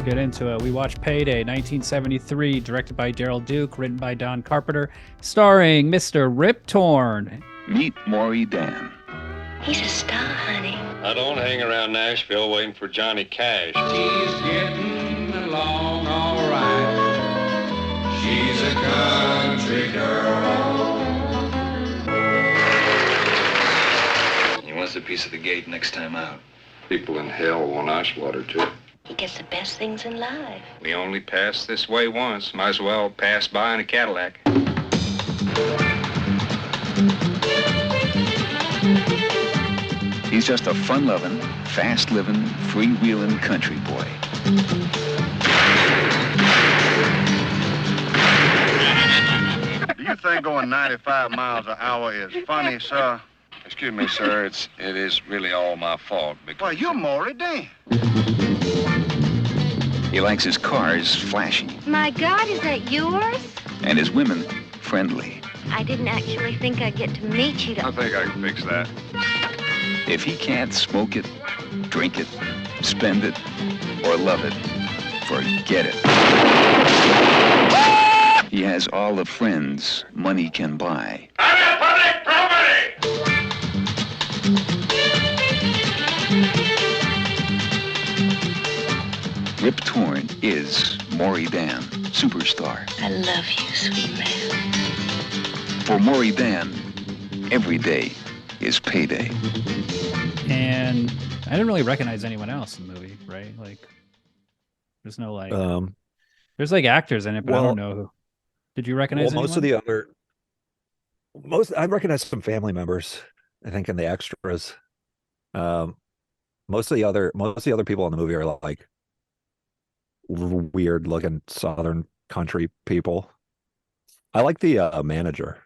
get into it. We watched Payday, 1973, directed by Daryl Duke, written by Don Carpenter, starring Mr. Rip Torn. Meet Maury Dan. He's a star, honey. I don't hang around Nashville waiting for Johnny Cash. She's getting along all right. She's a country girl. He wants a piece of the gate next time out. People in hell want ice water, too. He gets the best things in life. We only pass this way once. Might as well pass by in a Cadillac. He's just a fun-loving, fast-living, free-wheeling country boy. Do you think going 95 miles an hour is funny, sir? Excuse me, sir. It is really all my fault because... Well, you're Maury Dan. He likes his cars flashy My God, is that yours? and his women friendly. I didn't actually think I'd get to meet you. I think I can fix that. If he can't smoke it, drink it, spend it, or love it, forget it. He has all the friends money can buy. I'm a public property! Rip Torn is Maury Dan, superstar. I love you, sweet man. For Maury Dan, every day is payday. And I didn't really recognize anyone else in the movie, right? Like, there's no like, there's like actors in it, but I don't know who. Did you recognize anyone? I recognize some family members, I think, in the extras. Most of the other people in the movie are like weird looking Southern country people. I like the manager.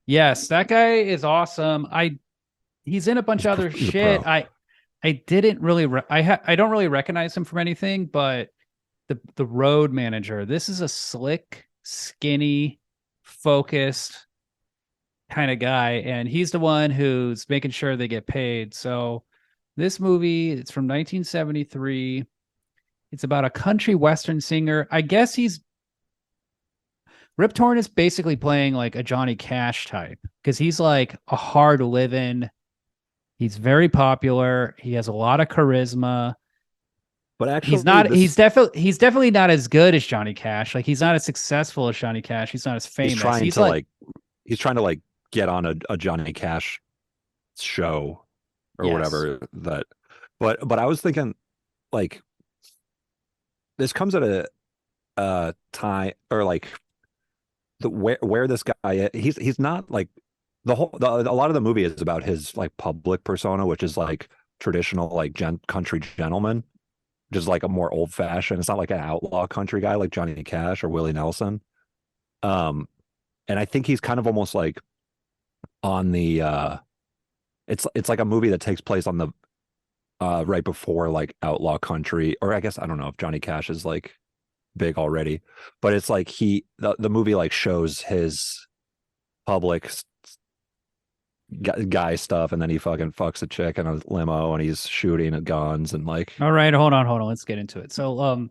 Yes, that guy is awesome. He's in a bunch of other shit. I didn't really I don't really recognize him from anything, but the road manager. This is a slick, skinny, focused kind of guy, and he's the one who's making sure they get paid. So this movie, it's from 1973. It's about a country western singer. I guess Rip Torn is basically playing like a Johnny Cash type because he's like a hard living. He's very popular. He has a lot of charisma. But actually, he's definitely not as good as Johnny Cash. Like, he's not as successful as Johnny Cash. He's not as famous. He's trying to get on a Johnny Cash show or whatever that. But I was thinking, like, this comes at a time or like where this guy is. He's not like a lot of the movie is about his like public persona, which is like traditional like country gentleman, just like a more old fashioned. It's not like an outlaw country guy like Johnny Cash or Willie Nelson. And I think he's kind of almost like on the it's like a movie that takes place on the right before like outlaw country, or I guess I don't know if Johnny Cash is like big already, but it's like the movie like shows his public guy stuff, and then he fucking fucks a chick in a limo and he's shooting at guns and like. All right, hold on, let's get into it. So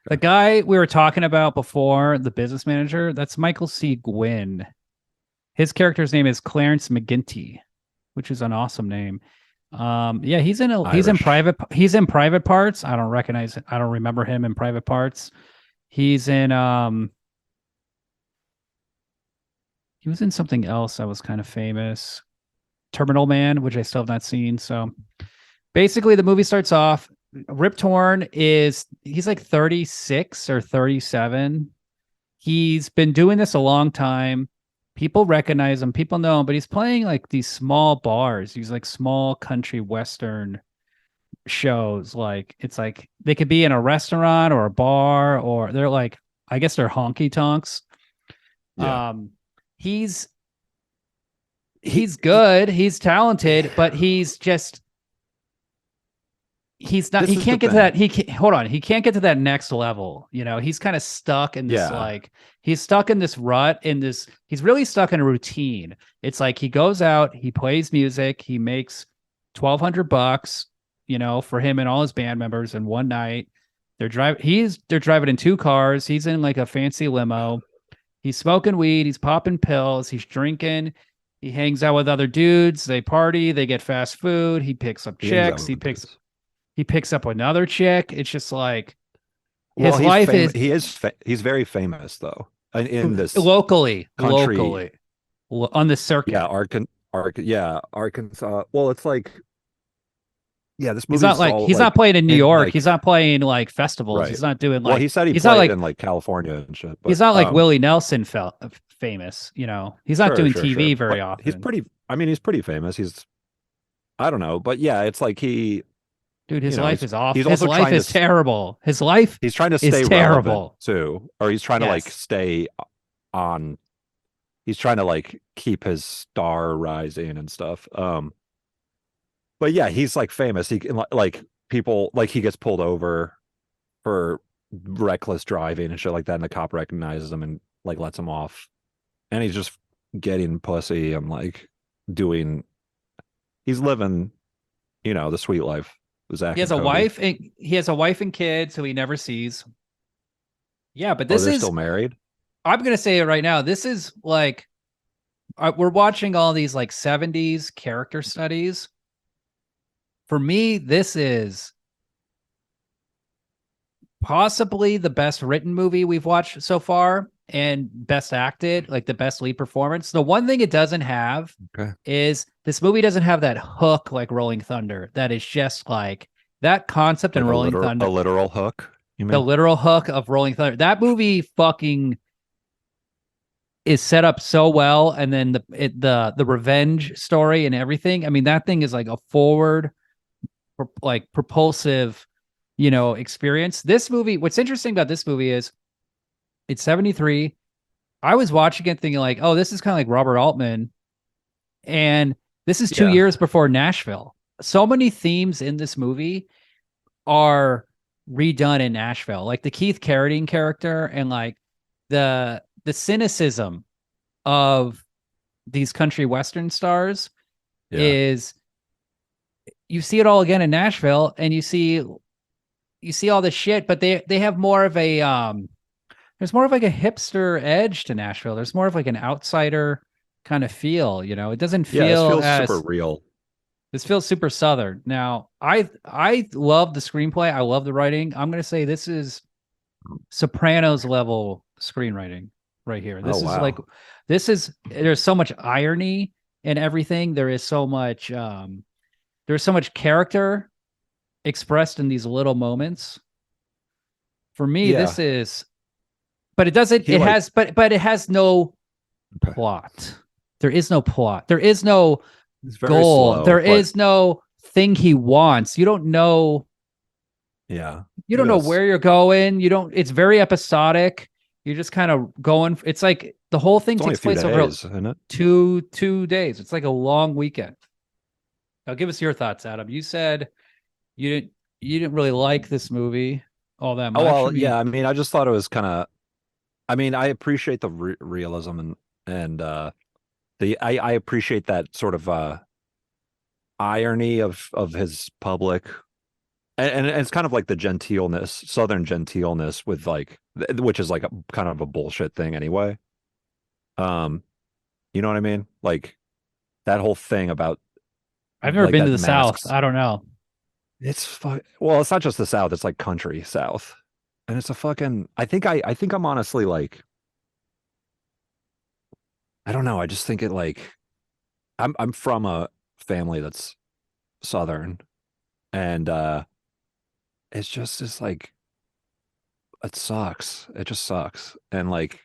the guy we were talking about before, the business manager, that's Michael C. Gwynn. His character's name is Clarence McGinty, which is an awesome name. He's in Private Parts. I don't remember him in Private Parts. He's in he was in something else that was kind of famous. Terminal Man, which I still have not seen. So basically the movie starts off. Rip Torn he's like 36 or 37. He's been doing this a long time. People recognize him, people know him, but he's playing like these small bars, these like small country western shows. Like, it's like they could be in a restaurant or a bar, or they're like, I guess they're honky tonks. Yeah. He's good, he's talented, but he can't get to that next level. You know, he's kind of stuck in this, he's stuck in this rut, he's really stuck in a routine. It's like he goes out, he plays music, he makes $1,200, you know, for him and all his band members in one night. They're driving in two cars. He's in like a fancy limo. He's smoking weed. He's popping pills. He's drinking. He hangs out with other dudes. They party. They get fast food. He picks up He hangs out chicks. with dudes. He picks up another chick. It's just like Well, his life is he's very famous though in this locally country. on the circuit. Yeah, Arkansas. Well, it's like, yeah, this He's movie's not like all, he's not playing in New York. like, he's not playing like festivals. right. He's not doing like Well, he said he he's not played like in like California and shit. But, he's not like Willie Nelson famous. He's not doing TV very but often. he's pretty. I mean, he's pretty famous. I don't know, but yeah, it's like Dude, his you know, life is awful. he's His also life trying is to terrible. His life he's trying to is stay terrible relevant too, or he's trying to like Yes. stay on. He's trying to like keep his star rising and stuff. But yeah, he's like famous. He can like people like he gets pulled over for reckless driving and shit like that, and the cop recognizes him and like lets him off, and he's just getting pussy and like doing. He's living, the sweet life. Zach He has and a Cody. wife and he has a wife and kids who he never sees. Yeah, but Oh, this they're is still married. I'm gonna say it right now. This is like we're watching all these like 70s character studies. For me, this is possibly the best written movie we've watched so far and best acted, like the best lead performance. The one thing it doesn't have Okay. is this movie doesn't have that hook like Rolling Thunder. That is just like that concept in Like Rolling Thunder. a literal hook. You mean? The literal hook of Rolling Thunder. That movie fucking is set up so well, and then the revenge story and everything. I mean, that thing is like a forward, like propulsive, experience. This movie. What's interesting about this movie is it's 73. I was watching it thinking like, oh, this is kind of like Robert Altman, and this is 2 Yeah. years before Nashville. So many themes in this movie are redone in Nashville, like the Keith Carradine character and like the cynicism of these country western stars Yeah. is you see it all again in Nashville, and you see all this shit, but they have more of a there's more of like a hipster edge to Nashville. There's more of like an outsider kind of feel, it doesn't feel Yeah, this feels as super real. this feels super Southern. Now, I love the screenplay. I love the writing. I'm going to say this is Sopranos level screenwriting right here. This Oh, is wow. like, there's so much irony in everything. There's so much character expressed in these little moments. For me, Yeah. this is, but it doesn't, He, it like- has, but it has no Okay. plot. There is no plot. There is no It's very goal. slow, There but- is no thing he wants. You don't know. Yeah. You don't know Yes. where you're going. It's very episodic. You're just kind of going. It's like the whole thing It's only a takes few place over days, isn't it? two days. It's like a long weekend. Now, give us your thoughts, Adam. You said you didn't really like this movie all that much. Oh, well, I mean, yeah. I mean, I just thought it was kind of. I mean, I appreciate the realism and I appreciate that sort of irony of his public, and it's kind of like the genteelness, Southern genteelness with like, which is like a kind of a bullshit thing anyway. You know what I mean? Like that whole thing about. I've never like been that to the masks- South. I don't know. Well, it's not just the South, it's like country South. And it's a fucking I think I'm honestly like I don't know, I just think it like I'm from a family that's Southern, and it's just like it sucks. It just sucks. And like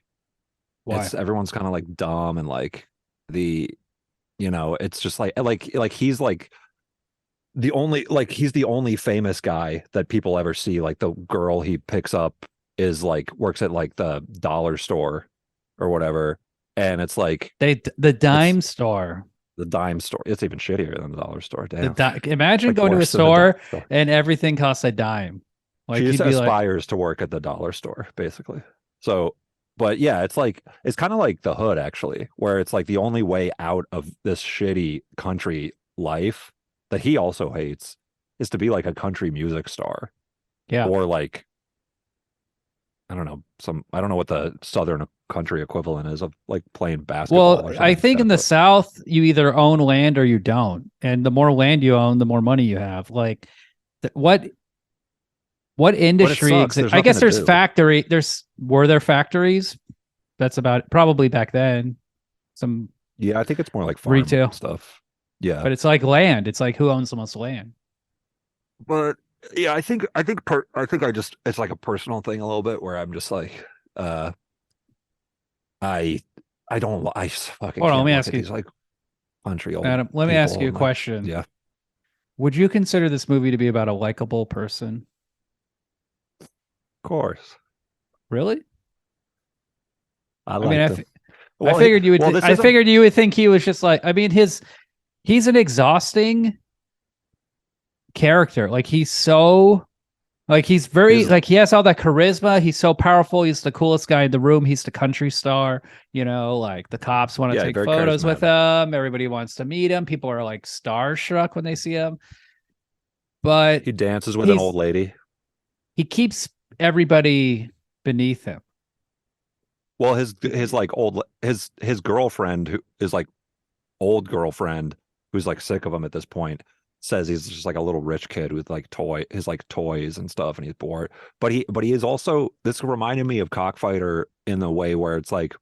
Why? everyone's kind of like dumb, and like it's just like he's like he's the only famous guy that people ever see. Like the girl he picks up is like works at like the dollar store or whatever, and it's like The dime store. the dime store. It's even shittier than the dollar store. Damn. Imagine Like going to a worse than the store dollar store. and everything costs a dime. Like She you'd just be like, aspires to work at the dollar store, basically. So, but yeah, it's kind of like the hood, actually, where it's like the only way out of this shitty country life that he also hates is to be like a country music star, yeah. or like I don't know, I don't know what the southern country equivalent is of like playing basketball Well, or something I like think in that. the But South, you either own land or you don't, and the more land you own, the more money you have. Like, what it industry sucks. exists? There's I nothing guess to there's do. factory. Were there factories? That's about probably back then. Some Yeah, I think it's more like farm retail, stuff. Yeah. but it's like land. It's like who owns the most land. But yeah, I think I just it's like a personal thing a little bit where I'm just like uh I I don't I just fucking Hold on, let can't me look ask at you, these like country old Adam. Let me ask people you a and like question. yeah, of Would you consider this movie to be about a likable person? course. Really? I I mean, liked him. I Well, figured you well would. this I isn't figured you would think he was just like. I mean, he's an exhausting character. Like he's very his like he has all that charisma. He's so powerful. He's the coolest guy in the room. He's the country star. Like the cops want to yeah, take very photos with charismatic. him. Everybody wants to meet him. People are like starstruck when they see him. But He dances with an old he's lady. he keeps everybody beneath him. Well, his like old his girlfriend who is like old girlfriend who's like sick of him at this point says he's just like a little rich kid with like his like toys and stuff and he's bored. But he is also this reminded me of Cockfighter in the way where it's like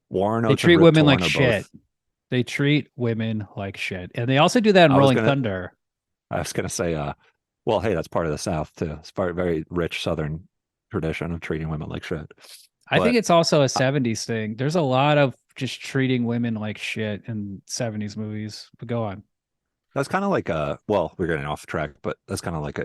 Warren They Oates and treat Rip women like Torn are shit. both They treat women like shit. And they also do that in I was Rolling gonna Thunder. I was gonna say well hey that's part of the South too. It's part very rich Southern tradition of treating women like shit. I think But it's also a 70s thing. There's a lot of just treating women like shit in 70s movies. But go on. that's kind of like well we're getting off track but that's kind of like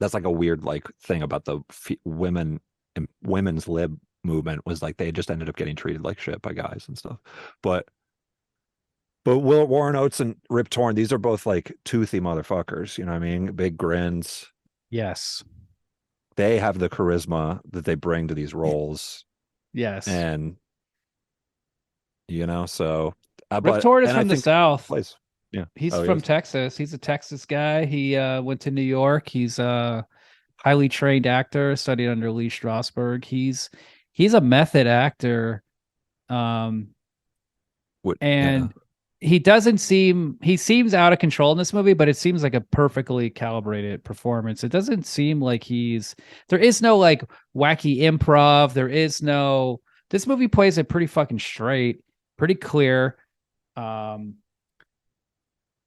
that's like a weird like thing about the women and women's lib movement was like they just ended up getting treated like shit by guys and stuff. But Will Warren Oates and Rip Torn, these are both like toothy motherfuckers. You know what I mean? Big grins. Yes. They have the charisma that they bring to these roles, Yes. and so Rip Torn is and I from the think South. place. Yeah. He's Oh, he from is. Texas. He's a Texas guy. He went to New York. He's a highly trained actor, studied under Lee Strasberg. He's a method actor. Um, What? Yeah. and he seems out of control in this movie, but it seems like a perfectly calibrated performance. It doesn't seem like there is no like wacky improv. This movie plays it pretty fucking straight, pretty clear. Um,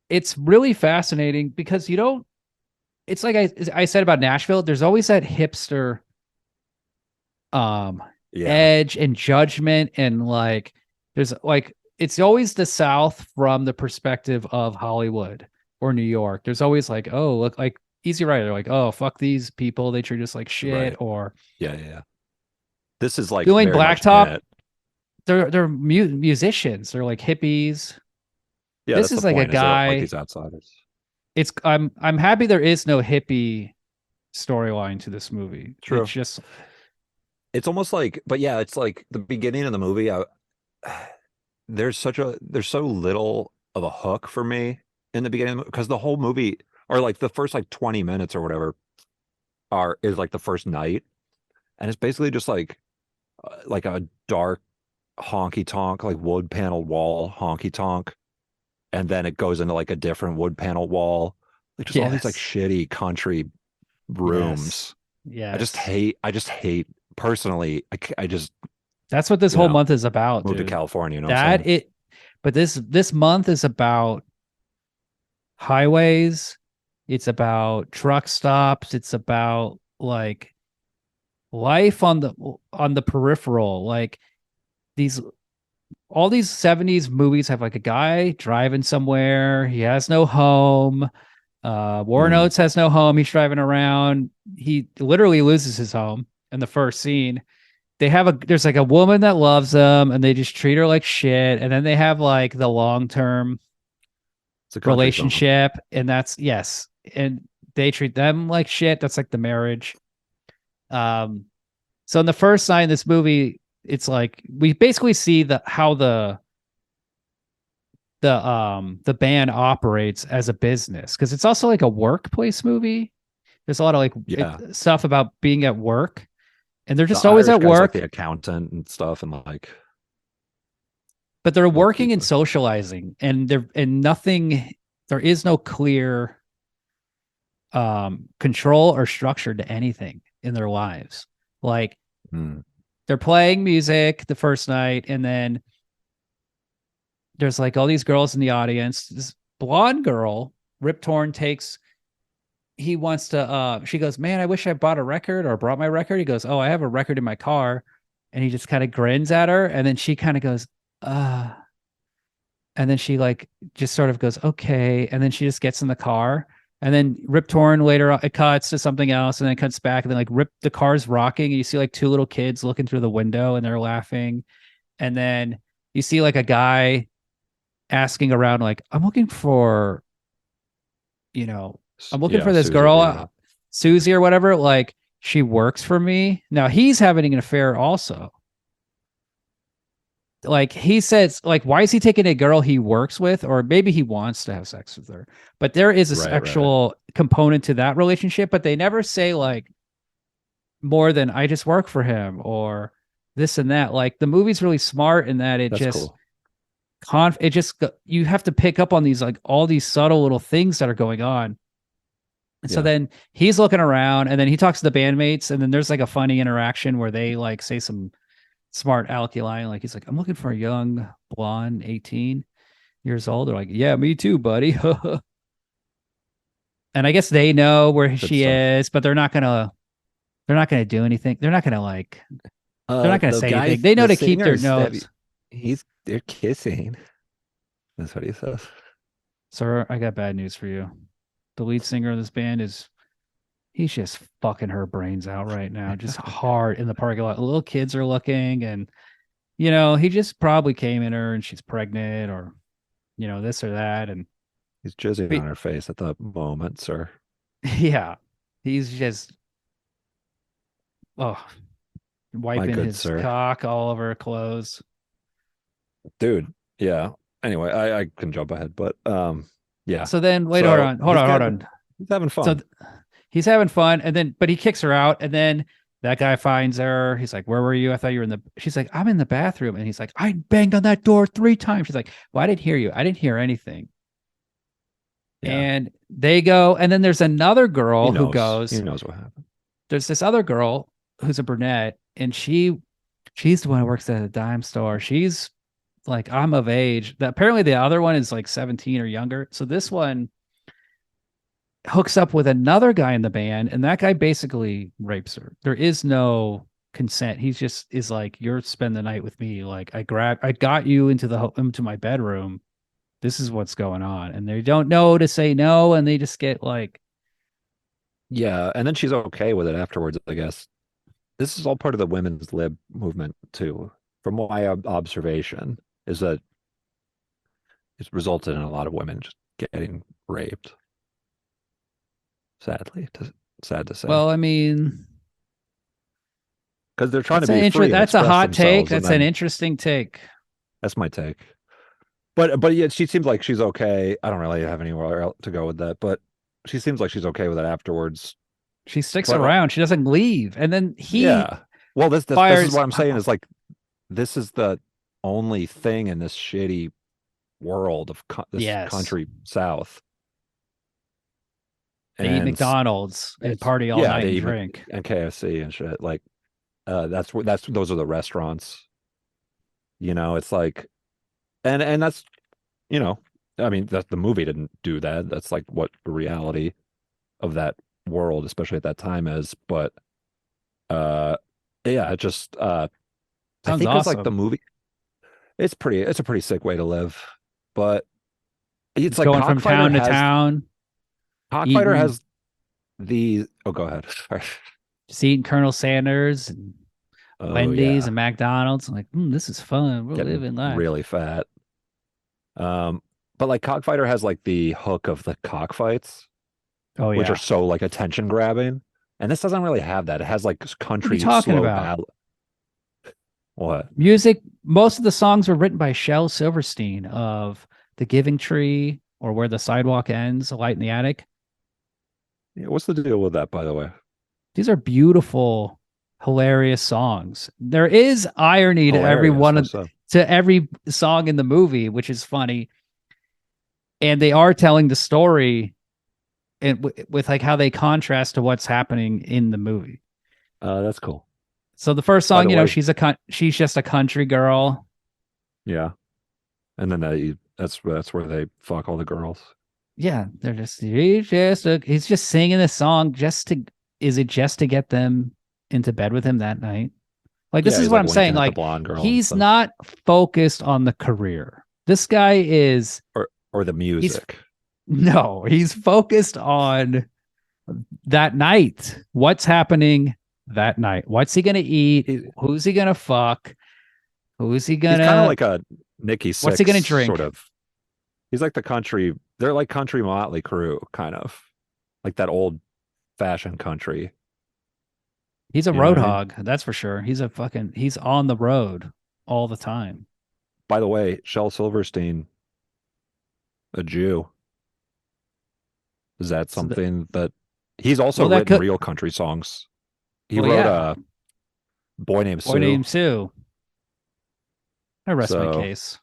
it's really fascinating because it's like I said about Nashville, there's always that hipster um Yeah. edge and judgment, and like there's like it's always the South from the perspective of Hollywood or New York. There's always like, oh, look, like Easy Rider, like, oh, fuck these people, they treat us like shit. Right. Or Yeah. Yeah. This is like doing very much in Blacktop, it. they're musicians, they're like hippies. Yeah, This that's the is like a point. Is they're like guy. these outsiders. I'm happy there is no hippie storyline to this movie. True. It's just It's almost like, but yeah, it's like the beginning of the movie. There's so little of a hook for me in the beginning because the whole movie or like the first like 20 minutes or whatever is like the first night and it's basically just like a dark honky tonk like wood paneled wall honky tonk and then it goes into like a different wood paneled wall like just all these like yes, shitty country yes, rooms. yes. I just hate personally I just That's what this you whole know month is about, moved to dude. California, you know what I'm That saying? it, but this month is about highways. It's about truck stops. It's about like life on the peripheral. Like these all these 70s movies have like a guy driving somewhere. He has no home. Warren Mm. Oates has no home. He's driving around. He literally loses his home in the first scene. There's like a woman that loves him and they just treat her like shit. And then they have like the long-term It's a country song. relationship. And that's yes. And they treat them like shit. That's like the marriage. Um, so in the first sign of this movie, it's like we basically see how the band operates as a business because it's also like a workplace movie. There's a lot of like Yeah. stuff about being at work, and they're The just always Irish at guy's like work, the accountant and stuff, and like but they're working and bookkeeper. socializing, and nothing. There is no clear control or structure to anything in their lives. Like Hmm. they're playing music the first night, and then there's like all these girls in the audience. This blonde girl, Rip Torn, takes. He wants to. She goes, "Man, I wish I bought a record or brought my record." He goes, "Oh, I have a record in my car," and he just kind of grins at her, and then she kind of goes, and then she like just sort of goes, "Okay," and then she just gets in the car. And then Rip Torn later on, it cuts to something else, and then it cuts back, and then like Rip the car's rocking, and you see like two little kids looking through the window, and they're laughing, and then you see like a guy asking around like, I'm looking for, I'm looking Yeah, for this Susie, girl, yeah. Susie or whatever, like she works for me. Now he's having an affair also. Like he says, like, why is he taking a girl he works with? Or maybe he wants to have sex with her. But there is a Right, sexual component to that relationship, but they never say like more than I just work for him or this and that. Like the movie's really smart in that That's cool. you have to pick up on these like all these subtle little things that are going on. And so Yeah. then he's looking around, and then he talks to the bandmates, and then there's like a funny interaction where they like say some smart alecky line, like he's like, I'm looking for a young blonde 18 years old. They're like, yeah, me too, buddy. And I guess they know where Good she stuff. is, but they're not gonna do anything. They're not gonna like they're not gonna The say guy, anything. They know the to keep their singers, nose. they're kissing. That's what he says. Sir, I got bad news for you. The lead singer of this band he's just fucking her brains out right now, just hard in the parking lot. Little kids are looking, and he just probably came in her and she's pregnant, or this or that, and He's jizzing but, on her face at the moment, sir. yeah, he's just My wiping good his sir. cock all over her clothes. Dude, yeah. Anyway, I can jump ahead, but yeah. So then, wait, So hold on. he's having fun. So he's having fun, and then but he kicks her out, and then that guy finds her. He's like, "Where were you? I thought you were in the." She's like, "I'm in the bathroom," and he's like, "I banged on that door 3 times." She's like, "Well, I didn't hear you. I didn't hear anything." Yeah. And they go, and then there's another girl who goes. He knows what happened. There's this other girl who's a brunette, and she's the one who works at a dime store. She's like, I'm of age. Apparently the other one is like 17 or younger. So this one hooks up with another guy in the band, and that guy basically rapes her. There is no consent. He's just is like, you're spend the night with me. Like I got you into my bedroom. This is what's going on. And they don't know to say no, and they just get like, Yeah, and then she's okay with it afterwards, I guess. This is all part of the women's lib movement too. From my observation, is that it's resulted in a lot of women just getting raped. Sad to say. well, I mean, Because they're trying to be free. That's a hot take. That's an interesting take. That's my take. But yeah, she seems like she's okay. I don't really have anywhere else to go with that, but she seems like she's okay with it afterwards. She sticks around. She doesn't leave. And then yeah. Well, this is what I'm saying is like, this is the only thing in this shitty world of this country South. They eat McDonald's and party all night and drink. And KFC and shit. Like, those are the restaurants. It's like, and that's, I mean, that the movie didn't do that. That's like what the reality of that world, especially at that time, is. But yeah, it just I think it's like the movie. It's a pretty sick way to live, but it's like going from town to town. Cockfighter has the go ahead. Sorry. Just eating Colonel Sanders and Wendy's and McDonald's. I'm like, this is fun. We're living life. Really fat. But like Cockfighter has like the hook of the cockfights, which are so like attention grabbing, and this doesn't really have that. It has like country slow ballad. What music? Most of the songs were written by Shel Silverstein of The Giving Tree or Where the Sidewalk Ends, A Light in the Attic. Yeah, what's the deal with that, by the way? These are beautiful, hilarious songs. There is irony to every Hilarious. one How of so? to every song in the movie, which is funny. And they are telling the story and with like how they contrast to what's happening in the movie. That's cool. So the first By song, the you know, way, she's just a country girl. yeah. And then that's where they fuck all the girls. Yeah, they're just he's just singing this song just to is it just to get them into bed with him that night? Like this Yeah, is he's what like I'm saying. winking at the Like blonde girl and he's stuff. not focused on the career. This guy is Or the he's music. no, he's focused on that night. What's happening that night? What's he gonna eat? He, Who's he gonna fuck? Who's he he's kind of gonna like a Nikki what's he gonna Sixx drink? sort of. He's like the country. They're like country Motley Crue, kind of like that old fashioned country. He's a You know road what I mean? hog, that's for sure. He's on the road all the time. By the way, Shel Silverstein, a Jew. Is that So that something that he's also well that written could real country songs? He well wrote yeah. a Boy Named Boy Sue. named Sue. I rest my So case.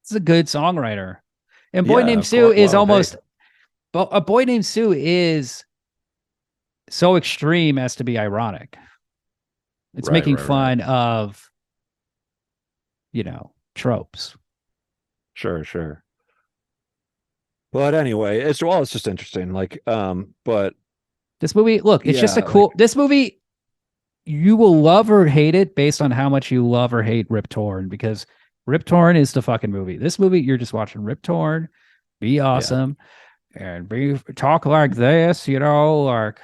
This is a good songwriter. And Boy yeah, Named of Sue course. is Well, hey, almost but a Boy Named Sue is so extreme as to be ironic. It's right, making right, right. fun of, you know, tropes. Sure, sure. But anyway, it's just interesting. Like, but This movie, look, it's just yeah, a cool this movie you will love or hate it based on how much you love or hate Rip Torn because Rip Torn is the fucking movie. This movie, you're just watching Rip Torn, be yeah, awesome, and be talk like this, you know, like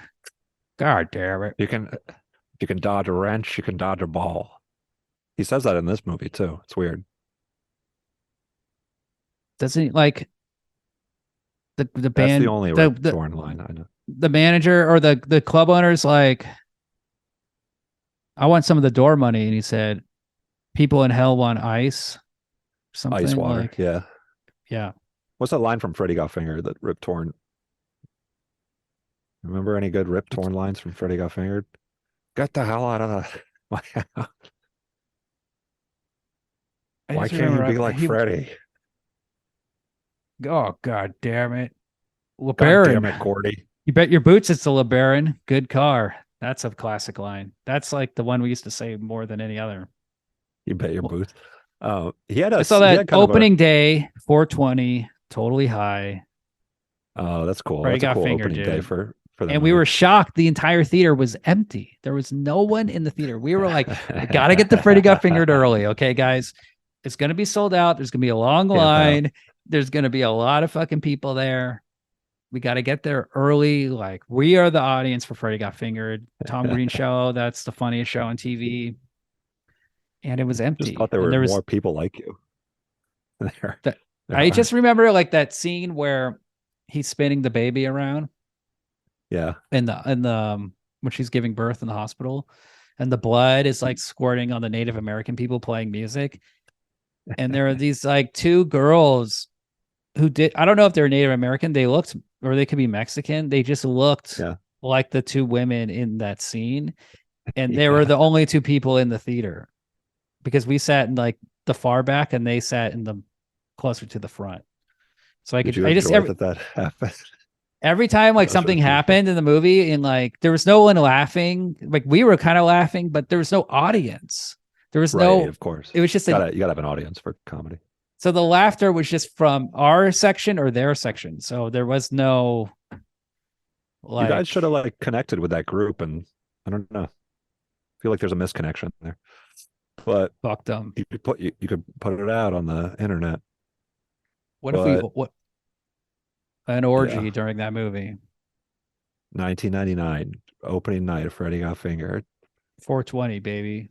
God damn it. you can dodge a wrench, you can dodge a ball. He says that in this movie too. It's weird. Doesn't he, like the That's the band only Rip Torn line I know. the manager or the club owner's like, I want some of the door money, and he said, people in hell want ice, something Ice water. like Yeah. yeah. What's that line from Freddie Got Fingered that Rip Torn? Remember any good Rip Torn lines from Freddie Got Fingered? Get the hell out of my house. I Why just can't you remember be like Freddie? oh God damn it. God damn LeBaron. it, Gordy. You bet your boots it's a LeBaron. Good car. That's a classic line. That's like the one we used to say more than any other. You bet your Well, boots. I saw He that had kind of a opening day, 420, totally high. oh, that's cool. Freddie That's a got cool fingered, opening day dude. for the And we movie. were shocked. The entire theater was empty. There was no one in the theater. We were like, we got to get the Freddie got fingered early. Okay, guys. It's going to be sold out. There's going to be a long Yeah. line. There's going to be a lot of fucking people there. We got to get there early. Like, we are the audience for Freddie Got Fingered. Tom Green show. That's the funniest show on TV. And it was Just empty. thought there And were there was more people like you. There, that. there I are. just remember like that scene where he's spinning the baby around Yeah. in the when she's giving birth in the hospital, and the blood is like squirting on the Native American people playing music. And there are these like two girls who did I don't know if they're Native American. They looked or they could be Mexican. They just looked Yeah. like the two women in that scene. And they were Yeah. the only two people in the theater because we sat in like the far back and they sat in the closer to the front. So Did you I just enjoy that happened? every time like That was something really beautiful. happened in the movie and like there was no one laughing, like we were kind of laughing, but there was no audience. There was Right, no, of course. it was just You gotta have an audience for comedy. so the laughter was just from our section or their section. So there was no You guys should have like like connected with that group, and I don't know. I feel like there's a misconnection there. But fucked them. you could put it out on the internet. What if we But what an orgy yeah, during that movie? 1999 opening night of Freddie Got Fingered. 420, baby.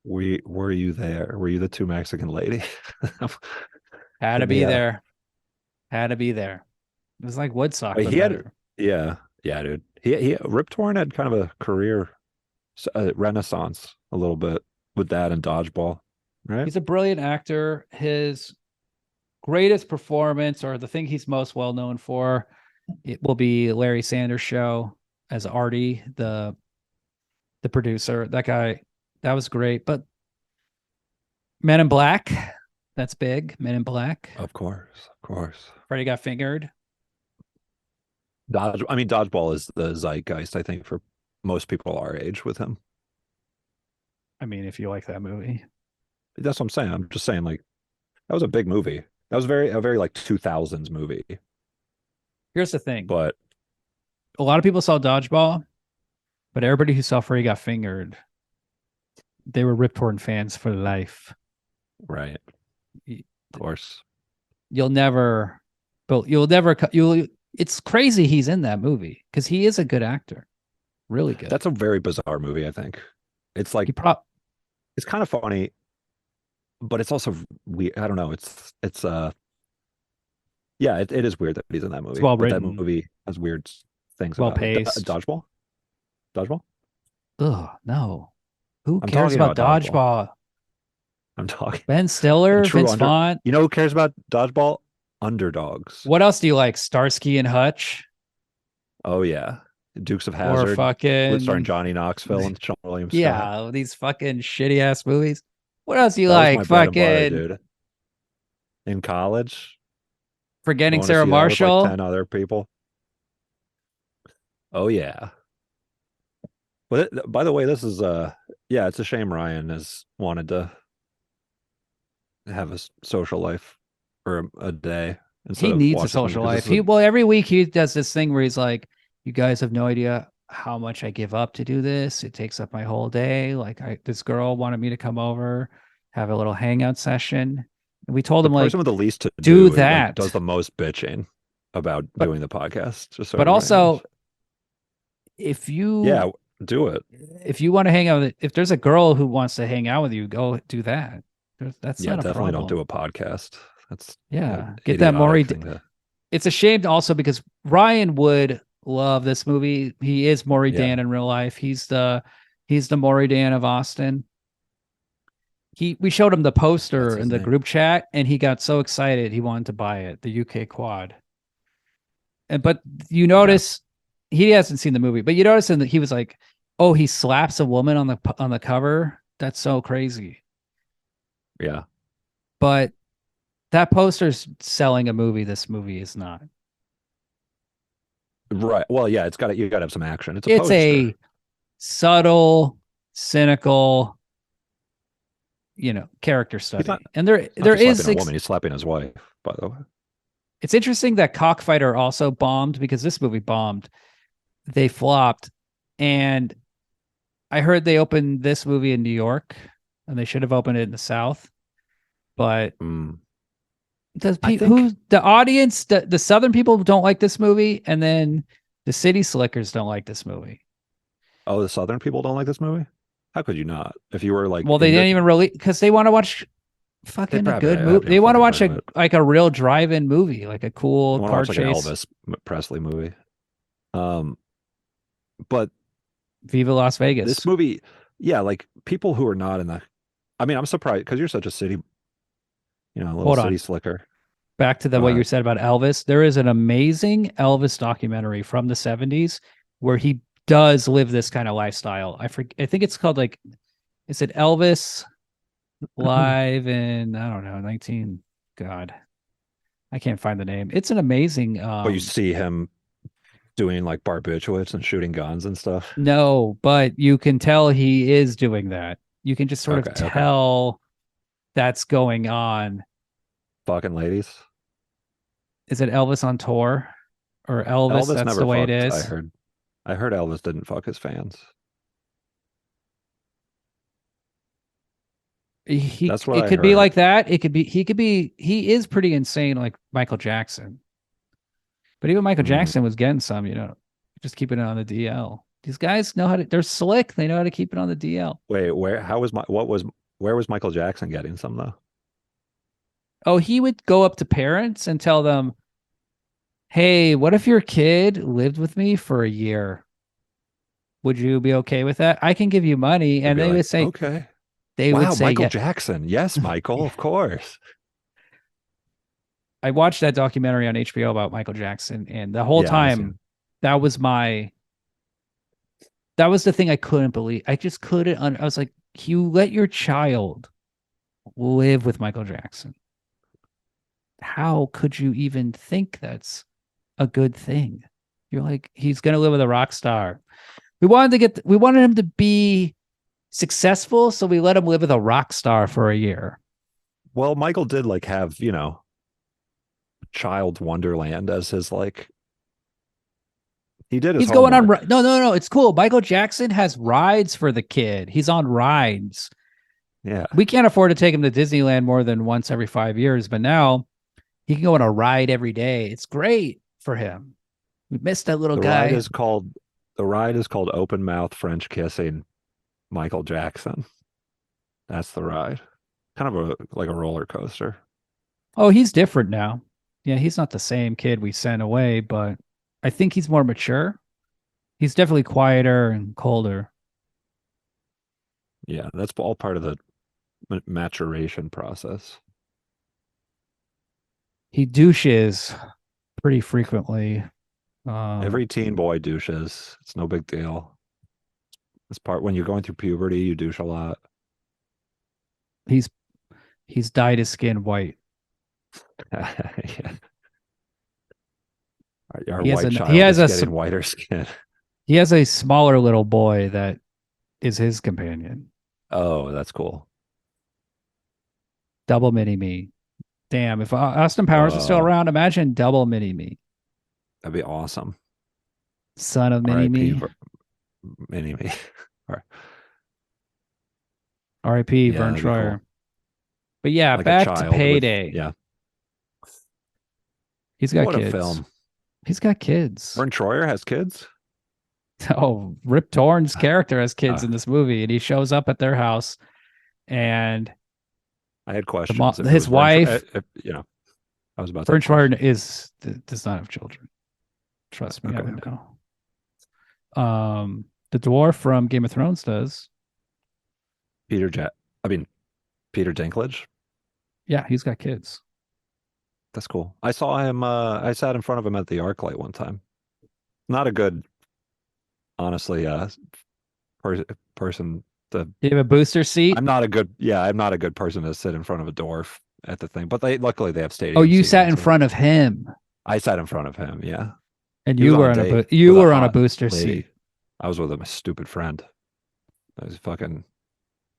Were you there? Were you the two Mexican lady? Had to Hit be me up. there. Had to be there. It was like Woodstock, But but he had better. yeah, dude. He Rip Torn had kind of a career renaissance a little bit with that and dodgeball, right? He's a brilliant actor. His greatest performance, or the thing he's most well known for, It will be Larry Sanders Show as Artie, the producer. That guy, that was great. But Men in Black, that's big. Men in Black. Of course, of course. Freddy Got Fingered. Dodgeball is the zeitgeist, I think, for most people our age with him. I mean, if you like that movie. That's what I'm saying. I'm just saying, like, that was a big movie. That was a very like 2000s movie. Here's the thing. But a lot of people saw Dodgeball, but everybody who saw Freddy Got Fingered, they were Rip Torn fans for life. right, of course. You'll never. It's crazy he's in that movie because he is a good actor, really good. That's a very bizarre movie. I think it's like it's kind of funny, but it's also weird. I don't know. It's yeah, it is weird that he's in that movie. It's well But written. That movie has weird things. Well about it. paced. Dodgeball. Ugh, no. Who I'm cares talking about about Dodgeball? I'm talking. Ben Stiller, True Vince Vaughn. You know who cares about Dodgeball? Underdogs. What else do you like? Starsky and Hutch, Oh yeah, Dukes of or Hazzard. fucking Starring Johnny Knoxville and Sean William Scott. yeah, these fucking shitty ass movies. What else do you That like? was my bread and butter, Fucking dude. In college, Forgetting going to Sarah see that with, like, Marshall. 10 other people. Oh yeah. But by the way, this is yeah, it's a shame Ryan has wanted to have a social life for a day instead He of needs a watch this movie, social 'cause life. this is Well, every week he does this thing where he's like, "You guys have no idea how much I give up to do this. It takes up my whole day. Like, this girl wanted me to come over, have a little hangout session, and we told the him like, person with the least to do like, that. does the most bitching about doing the podcast. Just so but everybody also, knows. if you Yeah, do it. if you want to hang out with, if there's a girl who wants to hang out with you, go do that. That's Yeah, not a definitely problem. don't do a podcast. That's Yeah, an get that idiotic Maury. thing to- It's a shame also because Ryan would love this movie. He is Maury Yeah. Dan in real life. He's the Maury Dan of Austin. We showed him the poster That's his in the name. group chat, and he got so excited he wanted to buy it, the UK quad. But you notice he hasn't seen the movie, but you notice that he was like, "Oh, he slaps a woman on the cover. That's so crazy." Yeah. But that poster's selling a movie. This movie is not. Right. Well, yeah, you gotta have some action. It's a It's poster. a subtle, cynical, character study. And there He's not just is slapping a woman, he's slapping his wife, by the way. it's interesting that Cockfighter also bombed because this movie bombed. They flopped. And I heard they opened this movie in New York and they should have opened it in the South. But the audience, the Southern people don't like this movie, and then the city slickers don't like this movie. Oh, the Southern people don't like this movie? How could you not? If you were like, well, they didn't even release because they want to watch fucking a good movie. They want to watch a real drive-in movie, like a cool car like chase. an Elvis Presley movie. But Viva Las Vegas. This movie, yeah, like people who are not in the. I mean, I'm surprised because you're such a city, little city slicker. Back to what you said about Elvis. There is an amazing Elvis documentary from the 70s where he does live this kind of lifestyle. I think it's called is it Elvis live in, I don't know, God, I can't find the name. It's an amazing. But you see him doing like barbiturates and shooting guns and stuff. No, but you can tell he is doing that. You can just sort of tell that's going on. Fucking ladies. Is it Elvis on tour or Elvis? That's never the way fucked, it is. I heard Elvis didn't fuck his fans. That's what it could be like that. He is pretty insane like Michael Jackson. But even Michael Jackson was getting some, just keeping it on the DL. These guys they're slick. They know how to keep it on the DL. Wait, where was Michael Jackson getting some though? Oh, he would go up to parents and tell them, "Hey, what if your kid lived with me for a year? Would you be okay with that? I can give you money." And they would say, "Okay." They would say, Michael Jackson. Yes, Michael, of course. I watched that documentary on HBO about Michael Jackson, and the whole Yeah, I see. time that was my that was the thing I couldn't believe. I just couldn't. I was like, you let your child live with Michael Jackson. How could you even think that's a good thing? You're like, he's gonna live with a rock star. We wanted him to be successful, so we let him live with a rock star for a year. Well, Michael did like have, Child Wonderland as his like he did his He's going on homework. no, it's cool. Michael Jackson has rides for the kid. He's on rides. Yeah. We can't afford to take him to Disneyland more than once every 5 years, but now he can go on a ride every day. It's great for him. We missed that little The ride guy. is called the ride is called Open Mouth French Kissing Michael Jackson. That's the ride. Kind of like a roller coaster. Oh, he's different now. Yeah, he's not the same kid we sent away, but I think he's more mature. He's definitely quieter and colder. Yeah, that's all part of the maturation process. He douches pretty frequently. Every teen boy douches. It's no big deal. It's part when you're going through puberty, you douche a lot. he's he's dyed his skin white. Yeah. Our He has white a he child has is a getting whiter skin. he has a smaller little boy that is his companion. Oh, that's cool. Double mini me. Damn, if Austin Powers was still Oh, around, imagine double mini me. that'd be awesome. Son of mini R.I.P. me. Mini me. Or- R.I.P. Yeah, Vern that'd be cool. Troyer. But yeah, Like a back to child with, Payday. yeah. He's got What a kids. film. He's got kids. Vern Troyer has kids? Oh, Rip Torn's character has kids Uh, in this movie, and he shows up at their house, and I had questions. If it his was Vern, wife, I was about to Vern have questions. Troyer does not have children. Trust me, I Okay, would okay. know. The dwarf from Game of Thrones does. Peter Dinklage. Yeah, he's got kids. That's cool. I saw him. I sat in front of him at the ArcLight one time. Not a good, honestly, person to. You have a booster seat. I'm not a good. Yeah, I'm not a good person to sit in front of a dwarf at the thing. But luckily they have Oh, stadium you seating. sat in So front of him, I sat in front of him. Yeah, and he was you on were a on a date you with a were on a hot booster lady. seat. I was with a stupid friend. I was fucking.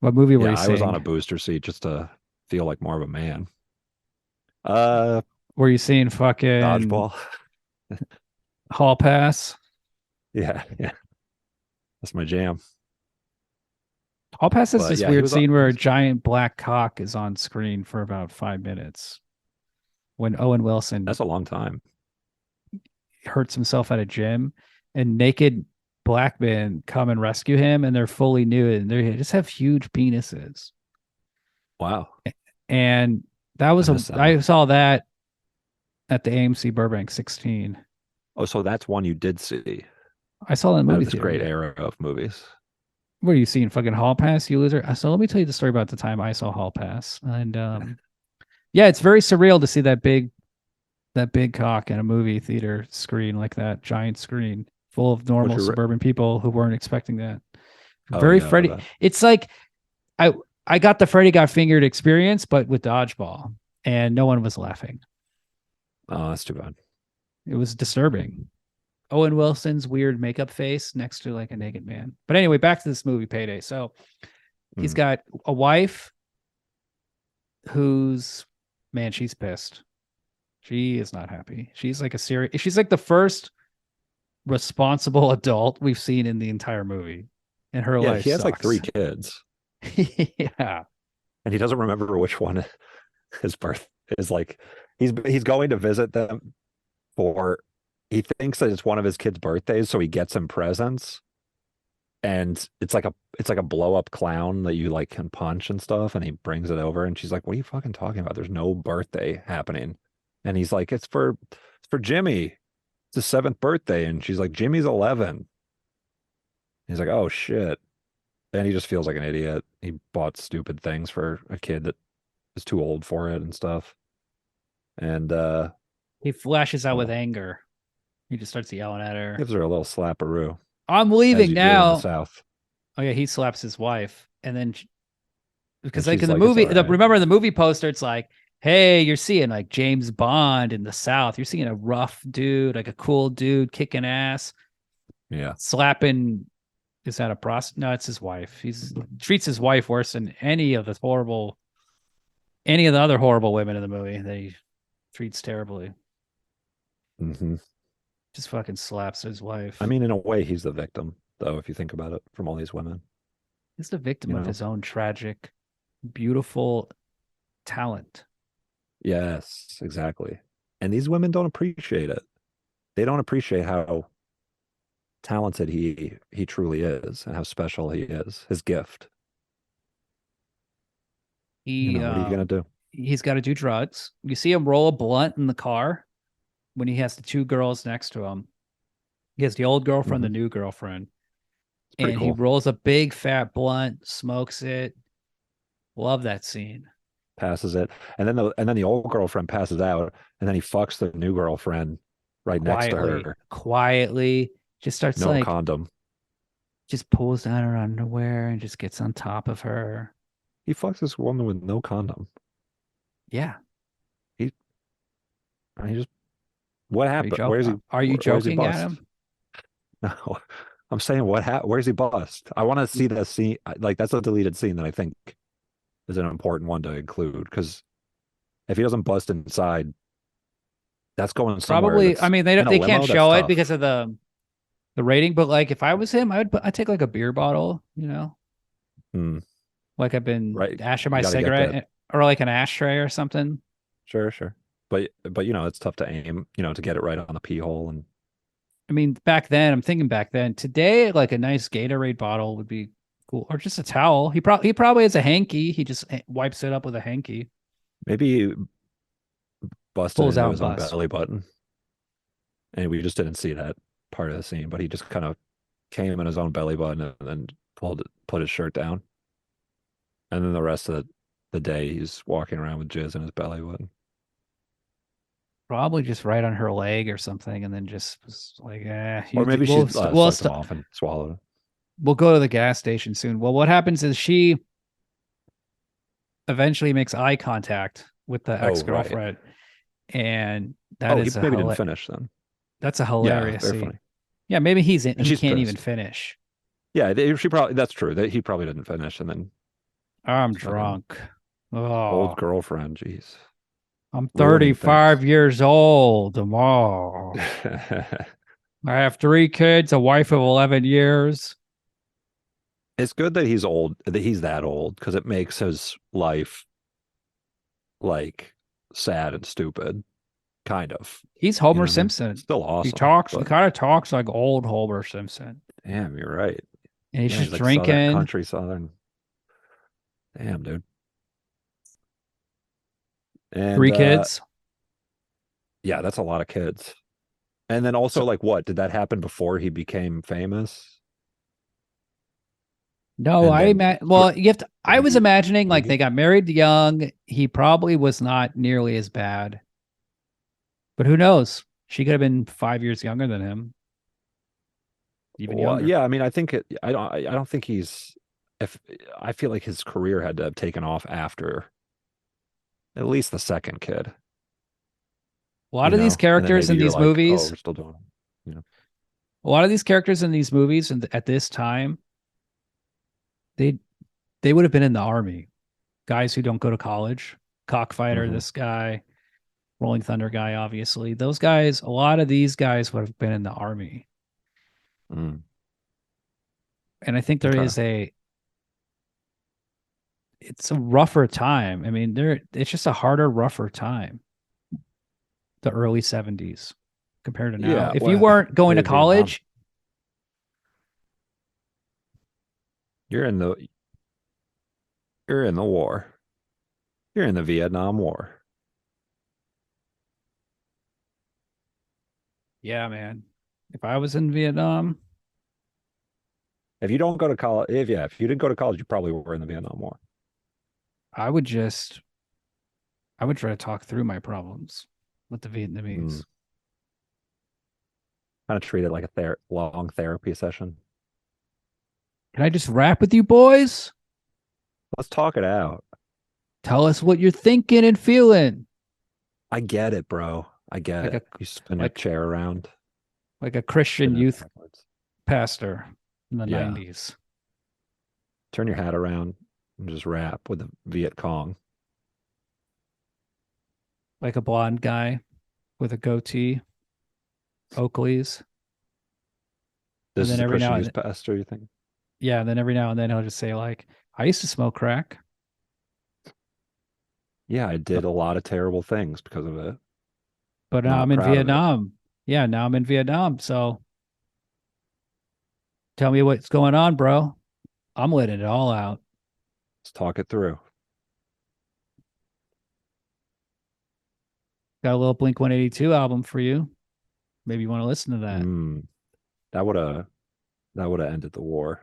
What movie were Yeah, you I was on seeing? a booster seat just to feel like more of a man. Were you seeing fucking Dodgeball. Hall Pass? Yeah, yeah, that's my jam. Hall Pass has But this yeah, he weird was on. scene where a giant black cock is on screen for about 5 minutes when Owen Wilson That's a long time. hurts himself at a gym, and naked black men come and rescue him, and they're fully nude and they just have huge penises. Wow, And that was I missed that I one. saw that at the AMC Burbank 16. Oh, so that's one you did see I saw it in the out movie of this theater. great Yeah. era of movies. What are you seeing? Fucking Hall Pass, you loser. So let me tell you the story about the time I saw Hall Pass. And yeah, it's very surreal to see that big cock in a movie theater screen like that, giant screen full of What's normal your? suburban people who weren't expecting that. Oh Very yeah, I Freddy. bet. It's like I I got the Freddy got fingered experience, but with dodgeball, and no one was laughing. Oh, that's too bad. It was disturbing. Owen Wilson's weird makeup face next to like a naked man. But anyway, back to this movie, Payday. So he's Mhm. got a wife who's, man, she's pissed. She is not happy. She's like she's like the first responsible adult we've seen in the entire movie. And her Yeah, life he has like sucks. 3 kids, Yeah. and he doesn't remember which one his birth is. Like he's going to visit them for. He thinks that it's one of his kids' birthdays, so he gets him presents, and it's like a blow up clown that you like can punch and stuff, and he brings it over, and she's like, "What are you fucking talking about? There's no birthday happening," and he's like, "It's for Jimmy. It's his 7th birthday," and she's like, "Jimmy's 11." He's like, "Oh shit." And he just feels like an idiot. He bought stupid things for a kid that is too old for it and stuff. and He flashes out with well, anger. He just starts yelling at her. gives her a little slapperoo, I'm as leaving you do in the now. South. Oh yeah, he slaps his wife, and then because And like she's in the like, "It's movie, all right." remember in the movie poster, it's like, hey, you're seeing like James Bond in the South. You're seeing a rough dude, like a cool dude kicking ass, Yeah. slapping. Is that a prostitute? No, it's his wife. He's treats his wife worse than any of the other horrible women in the movie that he treats terribly. Hmm. Just fucking slaps his wife. I mean, in a way, he's the victim, though, if you think about it, from all these women. He's the victim You of know? his own tragic, beautiful talent. Yes, exactly. And these women don't appreciate it. They don't appreciate how talented he truly is and how special he is. His gift. He What are you gonna do? he's got to do drugs. You see him roll a blunt in the car when he has the two girls next to him. He has the old girlfriend, the Mhm. new girlfriend, It's pretty and he cool. rolls a big fat blunt, smokes it. Love that scene. Passes it, and then the old girlfriend passes out, and then he fucks the new girlfriend right next to Quietly, her. quietly, just starts No like condom. just pulls down her underwear and just gets on top of her. He fucks this woman with no condom. Yeah. He he just what Are you happened? Where's he? joking? Are you Where's he joking at bust? him? No, I'm saying what happened? Where's he bust? I want to see that scene. Like that's a deleted scene that I think is an important one to include because if he doesn't bust inside, that's going somewhere Probably. I that's mean, in a they can't limo. That's show it tough. because of the rating. But like, if I was him, I'd take like a beer bottle. Hmm. Like I've been Right. ashing You my got to get that. cigarette or like an ashtray or something. Sure, sure. But it's tough to aim, to get it right on the pee hole and I mean, back then, I'm thinking back then. Today, like a nice Gatorade bottle would be cool, or just a towel. He probably has a hanky. He just wipes it up with a hanky, maybe busted pulls into out and his own busts. belly button. And we just didn't see that part of the scene, but he just kind of came in his own belly button and then put his shirt down. And then the rest of the day he's walking around with jizz in his belly button. Probably just right on her leg or something, and then just was like, Or maybe she sucked him off and swallowed it. we'll go to the gas station soon. Well, what happens is she eventually makes eye contact with the Oh, right. ex-girlfriend, and that Oh, he is maybe didn't finish then. that's a Yeah, hilarious very scene. funny. Yeah, maybe And he she's can't even pissed. finish. Yeah, she probably that's true. That he probably didn't finish and then I'm fucking drunk. old Oh, girlfriend, jeez. I'm Ruining 35 things. years old. Oh, I have 3 kids, a wife of 11 years. It's good that he's old, that he's that old, because it makes his life like sad and stupid, kind of. He's You Homer know what I mean? Simpson. Still He awesome, talks, he but kind of talks like old Homer Simpson. damn, you're right. And he's Yeah, just he's like Southern drinking. country, Southern. Damn, dude. And 3 kids. yeah, that's a lot of kids. And then also, So like, what did that happen before he became famous? no, And then well, you have to, I did was he? imagining Did like he? they got married young. He probably was not nearly as bad, but who knows? She could have been 5 years younger than him, even Well, younger. yeah. I mean, I think I don't think he's. If I feel like his career had to have taken off after at least the second kid, A lot of these and then characters maybe in you're these like, oh, movies, we're still doing it. a lot of these characters in these movies and at this time, they they would have been in the army. Guys who don't go to college, Cockfighter, Hmm. this guy, Rolling Thunder guy, obviously. Those guys, a lot of these guys would have been in the army. Mm, And I think there okay. is it's a rougher time. I mean, it's just a harder, rougher time. The early 70s compared to now. Yeah. If you Well, weren't going to Vietnam. college, You're in the you're in the war. You're in the Vietnam War. yeah, man. If I was in Vietnam, If you don't go to college, if you didn't go to college, you probably were in the Vietnam War. I would just I would try to talk through my problems with the Vietnamese. Kind of treat it like a long therapy session. Can I just rap with you boys? Let's talk it out. Tell us what you're thinking and feeling. I get it, bro. I get Like it. a You spin like a chair around. like a Christian spin it youth backwards. pastor in the Yeah. 90s. Turn your hat around and just rap with the Viet Cong. Like a blonde guy with a goatee, Oakley's. This then is a every now Christian and youth pastor, you think? Yeah, and then every now and then he'll just say like, I used to smoke crack, Yeah, I did a lot of terrible things because of it. but now Not I'm in proud of it. Vietnam. Yeah, now I'm in Vietnam. So tell me what's going on, bro. I'm letting it all out. Let's talk it through. Got a little Blink 182 album for you. Maybe you want to listen to that. Mm, that would have ended the war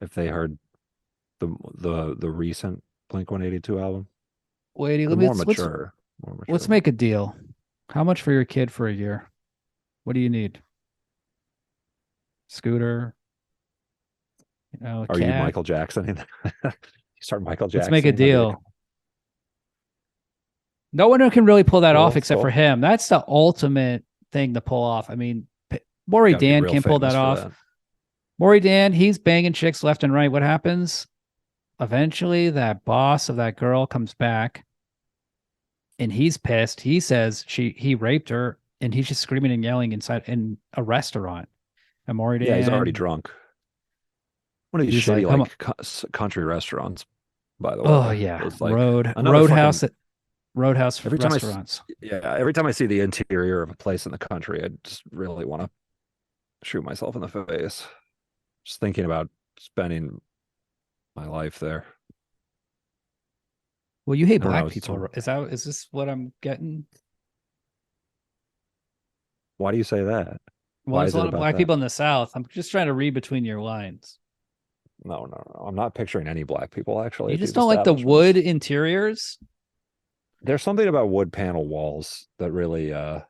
if they heard the recent Blink 182 album. Wait, The let me more mature, more mature. let's make a deal. How much for your kid for a year? What do you need? Scooter, a Are you cat. Michael Jackson? You start Michael Let's make a Jackson. deal. No one can really pull that Cool, off except for cool. him. That's the ultimate thing to pull off. I mean, Maury Gotta be Dan real can't pull that famous for off. that. Maury Dan, he's banging chicks left and right. What happens? Eventually, that boss of that girl comes back and he's pissed. He says he raped her and he's just screaming and yelling inside in a restaurant. And Maury Dan, Yeah, he's already drunk. One of these he's like, shitty come on. country restaurants, by the Oh way. yeah, It's like another Roadhouse, fucking Roadhouse every time restaurants. every time I see the interior of a place in the country, I just really want to shoot myself in the face. Just thinking about spending my life there. Well, you hate I don't know, black people. Is this what I'm getting? Why do you say that? Well, Why there's is a it lot of about black that? people in the South. I'm just trying to read between your lines. No. I'm not picturing any black people actually You at just these don't like the establishments. wood interiors? There's something about wood panel walls that really Are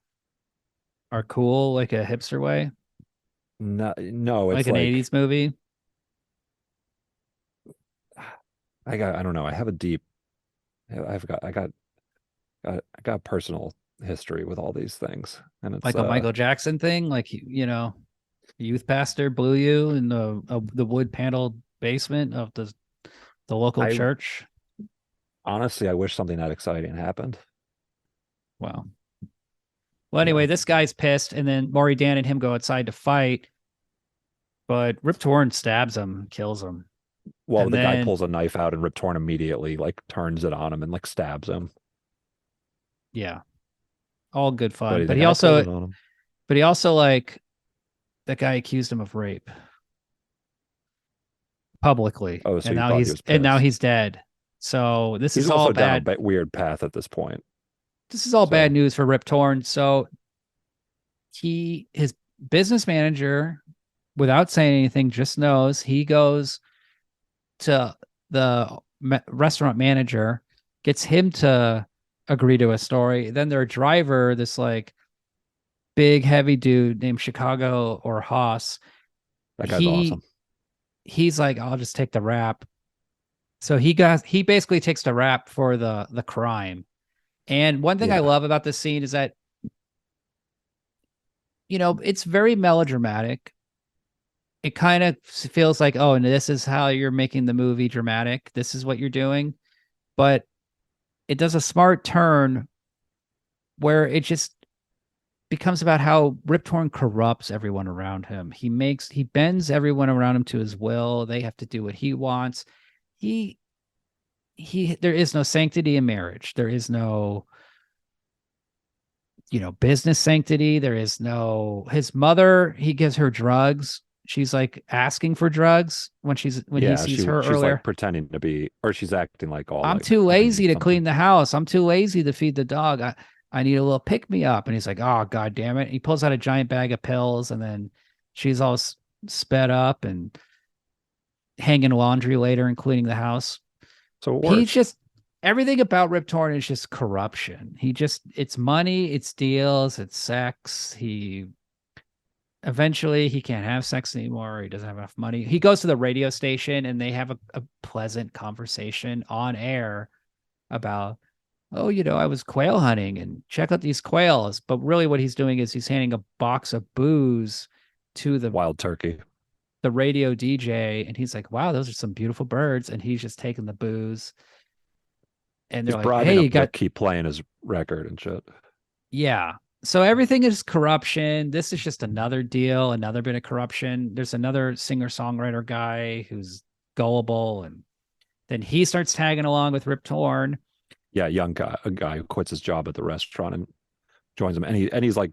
cool, like a hipster way, no, like it's an like 80s movie. I don't know. I have a deep I got personal history with all these things. And it's Like a Michael Jackson thing, like youth pastor blew you in the wood paneled basement of the local I church. honestly I wish something that exciting happened. Wow. Well, anyway, Yeah. this guy's pissed, and then Maury Dan and him go outside to fight, but Rip Torn stabs him, kills him. Well, And the guy then pulls a knife out and Rip Torn immediately like turns it on him and like stabs him. yeah, all good But fun. the guy pulled it on him. But he also like that guy accused him of rape publicly, Oh, so and he now thought he was now pissed. he's dead. So this He's is all also down bad. a weird path at this point. This is all bad So news for Rip Torn. So his business manager, without saying anything, just knows. He goes to the restaurant manager, gets him to agree to a story. Then their driver, this like big heavy dude named Chicago or Haas, that guy's awesome. he's like, I'll just take the rap. So he basically takes the rap for the crime. And one thing I Yeah. love about this scene is that, it's very melodramatic. It kind of feels like, oh, and this is how you're making the movie dramatic. This is what you're doing. But it does a smart turn where it just becomes about how Rip Torn corrupts everyone around him. He bends everyone around him to his will. They have to do what he wants. There is no sanctity in marriage. There is no, business sanctity. There is no, his mother, he gives her drugs. She's like asking for drugs when he sees her she's earlier. like pretending to be, or she's acting like all. I'm like, too I need lazy to something. clean the house. I'm too lazy to feed the dog. I need a little pick me up. And he's like, oh, God damn it. He pulls out a giant bag of pills, and then she's all sped up and hanging laundry later and cleaning the house. So it He's works. just, everything about Rip Torn is just corruption. It's money, it's deals, it's sex. Eventually he can't have sex anymore. He doesn't have enough money. He goes to the radio station and they have a pleasant conversation on air about, oh, I was quail hunting and check out these quails. But really what he's doing is he's handing a box of booze to Wild turkey. the radio DJ. And he's like, wow, those are some beautiful birds. And he's just taking the booze. And He's they're like, bribing hey, him you got, to keep playing his record and shit. yeah. So everything is corruption. This is just another deal, another bit of corruption. There's another singer-songwriter guy who's gullible. And then he starts tagging along with Rip Torn. Yeah, a guy who quits his job at the restaurant and joins him, and he's like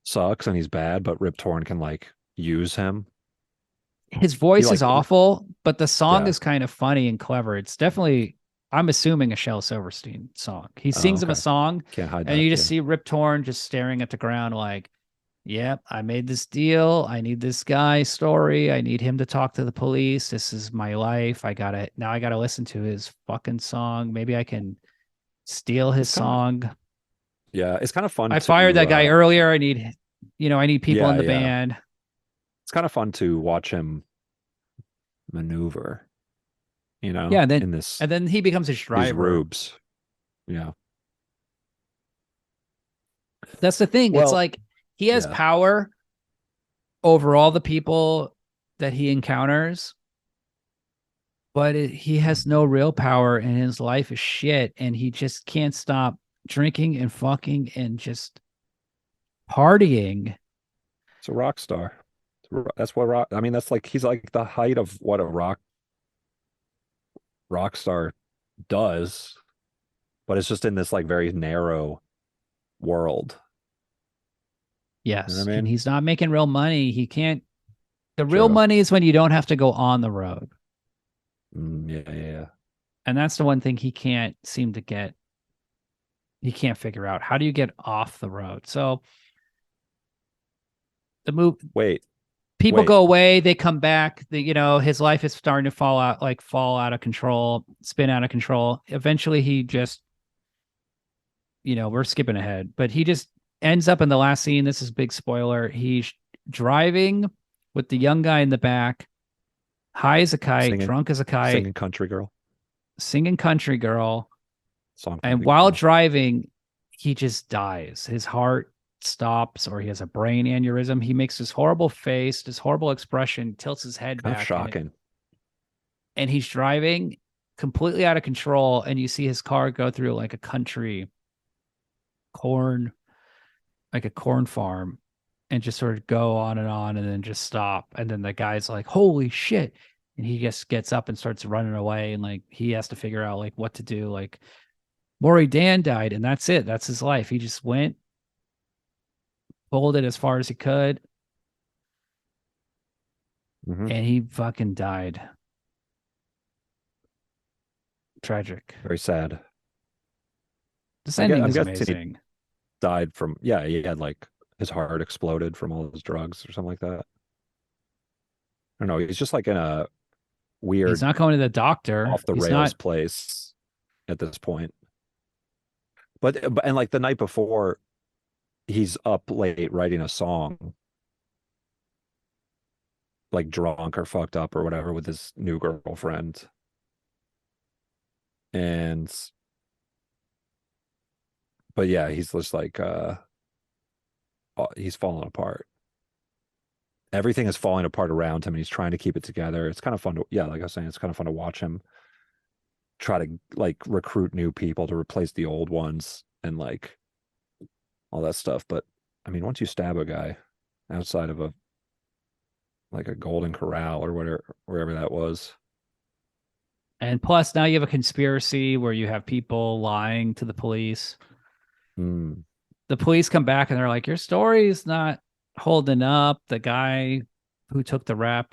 sucks and he's bad, but Rip Torn can like use him. His voice like is awful, but the song Yeah. is kind of funny and clever. It's definitely, I'm assuming, a Shel Silverstein song. He sings him a okay. song, Can't hide and that. you just yeah. see Rip Torn just staring at the ground like, yep, I made this deal. I need this guy's story. I need him to talk to the police. This is my life. I gotta listen to his fucking song. Maybe I can steal his It's kinda- song. Yeah, it's kind of fun. I fired that guy earlier. I need people in the Yeah. band. It's kind of fun to watch him maneuver. Yeah, and in this then he becomes his these driver. rubes. Yeah. That's the thing. It's Well, like he has yeah. power over all the people that he encounters, but he has no real power, and his life is shit, and he just can't stop drinking and fucking and just partying. It's a rock star. That's what rock. I mean, that's like he's like the height of what a rock star does, but it's just in this like very narrow world. Yes, You know what I mean? and he's not making real money. He can't. The real True. money is when you don't have to go on the road, Yeah. and that's the one thing he can't seem to get. He can't figure out, how do you get off the road? So Wait. people Wait. go away, they come back. His life is starting to fall out of control, spin out of control. Eventually, he just, we're skipping ahead, but he just ends up in the last scene. This is a big spoiler. He's driving with the young guy in the back, high as a kite, drunk as a kite, Singing Country Girl. Song. And while driving, he just dies. His heart stops, or he has a brain aneurysm. He makes this horrible face, this horrible expression, tilts his head Kind back. of shocking. And he's driving completely out of control. And you see his car go through like a corn farm, and just sort of go on and then just stop. And then the guy's like, holy shit. And he just gets up and starts running away. And like, he has to figure out like what to do. Like, Maury Dan died, and that's it. That's his life. He just went, pulled it as far as he could, Mhm. and he fucking died. Tragic. Very sad. This ending I'm is guessing he amazing. died from he had like his heart exploded from all his drugs or something like that. I don't know. He's just like in a weird He's not going to the doctor. off the He's rails not. place at this point. But and like the night before, he's up late writing a song, like drunk or fucked up or whatever, with his new girlfriend. But yeah, he's just like he's falling apart. Everything is falling apart around him, and he's trying to keep it together. It's kind of fun to, like I was saying, it's kind of fun to watch him try to like recruit new people to replace the old ones and like all that stuff. But I mean, once you stab a guy outside of a Golden Corral or wherever that was. And plus, now you have a conspiracy where you have people lying to the police. The police come back and they're like, your story's not holding up. The guy who took the rap,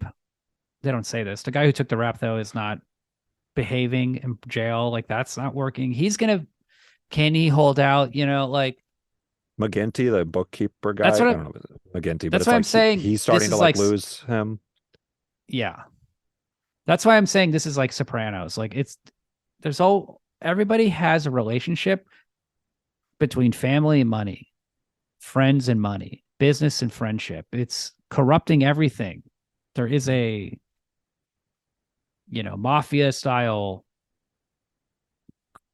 they don't say this. The guy who took the rap, though, is not behaving in jail. Like, that's not working. Can he hold out? Like McGinty, the bookkeeper guy. That's what I don't know McGinty, but that's it's what like I'm saying. He's starting to like lose him. Yeah. That's why I'm saying this is like Sopranos. Like, everybody has a relationship between family and money, friends and money, business and friendship. It's corrupting everything. There is a, mafia style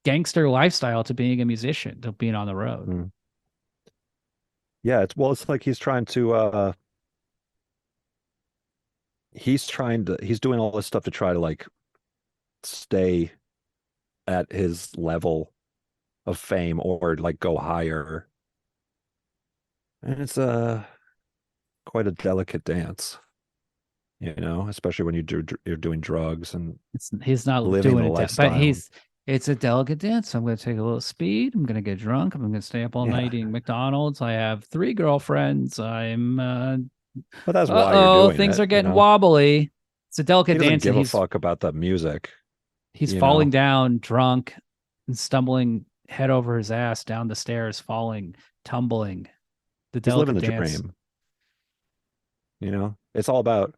gangster lifestyle to being a musician, to being on the road. Mm. Yeah, it's like he's trying to he's doing all this stuff to try to like stay at his level of fame or like go higher. And it's quite a delicate dance, especially when you're doing drugs and He's not living doing the it, but lifestyle. it's a delicate dance. I'm going to take a little speed. I'm going to get drunk. I'm going to stay up all night eating McDonald's. I have 3 girlfriends. I'm, But that's why you're doing things it, are getting wobbly. It's a He delicate doesn't dance, and give a fuck about the music. he's you falling know? down drunk and stumbling head over his ass down the stairs, falling, tumbling. The He's living delicate the dance. dream. It's all about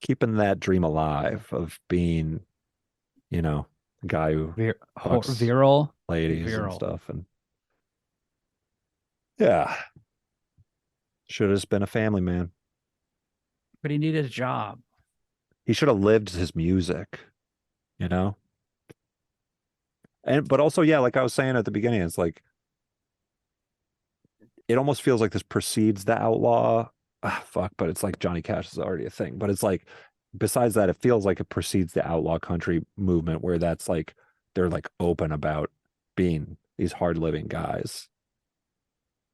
keeping that dream alive of being, a guy who fucks Viral, ladies and viral. stuff. And yeah, should have just been a family man. But he needed a job. He should have lived his music, you know? But also, yeah, like I was saying at the beginning, it's like it almost feels like this precedes the outlaw. Fuck, but it's like Johnny Cash is already a thing. But it's like besides that, it feels like it precedes the outlaw country movement where that's like they're like open about being these hard living guys.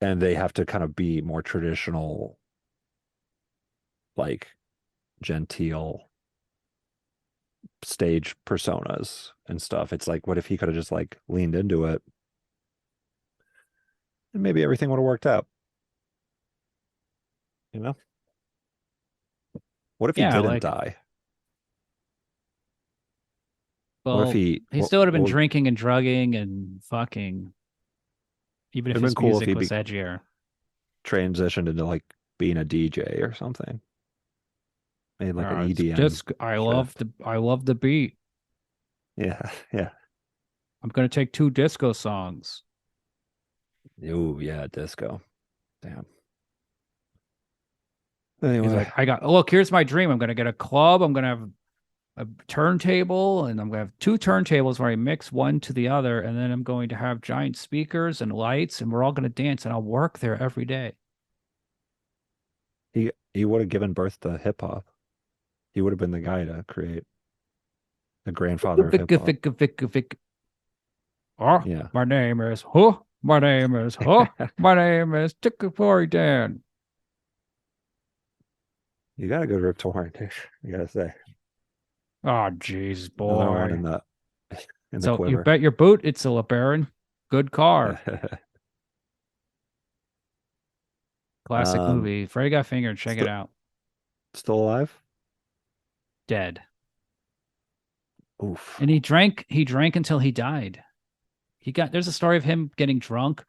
And they have to kind of be more traditional, like genteel stage personas and stuff. It's like, what if he could have just like leaned into it? And maybe everything would have worked out. What if he Yeah, didn't like, die? What if well, he what, still would have been what drinking and drugging and fucking, even would if have been his cool if music he was edgier. transitioned into like being a DJ or something. Made like an It's EDM just I shift. love the beat. Yeah, yeah. I'm gonna take 2 disco songs. Oh, yeah, disco. Damn. He's Anyway, like, look, here's my dream. I'm gonna get a club. I'm gonna have a turntable, and I'm gonna have 2 turntables where I mix one to the other, and then I'm going to have giant speakers and lights, and we're all gonna dance, and I'll work there every day. he would have given birth to hip hop. He would have been the guy to create the grandfather of hip hop. Oh, Yeah. my name is Huh. My name is Huh. My name is Tickapory Dan. You got a good Rip Torn, you gotta say. Oh, jeez, Another one boy. in the So you quiver. bet your boot it's a LeBaron. Good car. Classic movie. Freddy Got Fingered. Check it out. Still alive? Dead. Oof. And he drank until he died. There's a story of him getting drunk,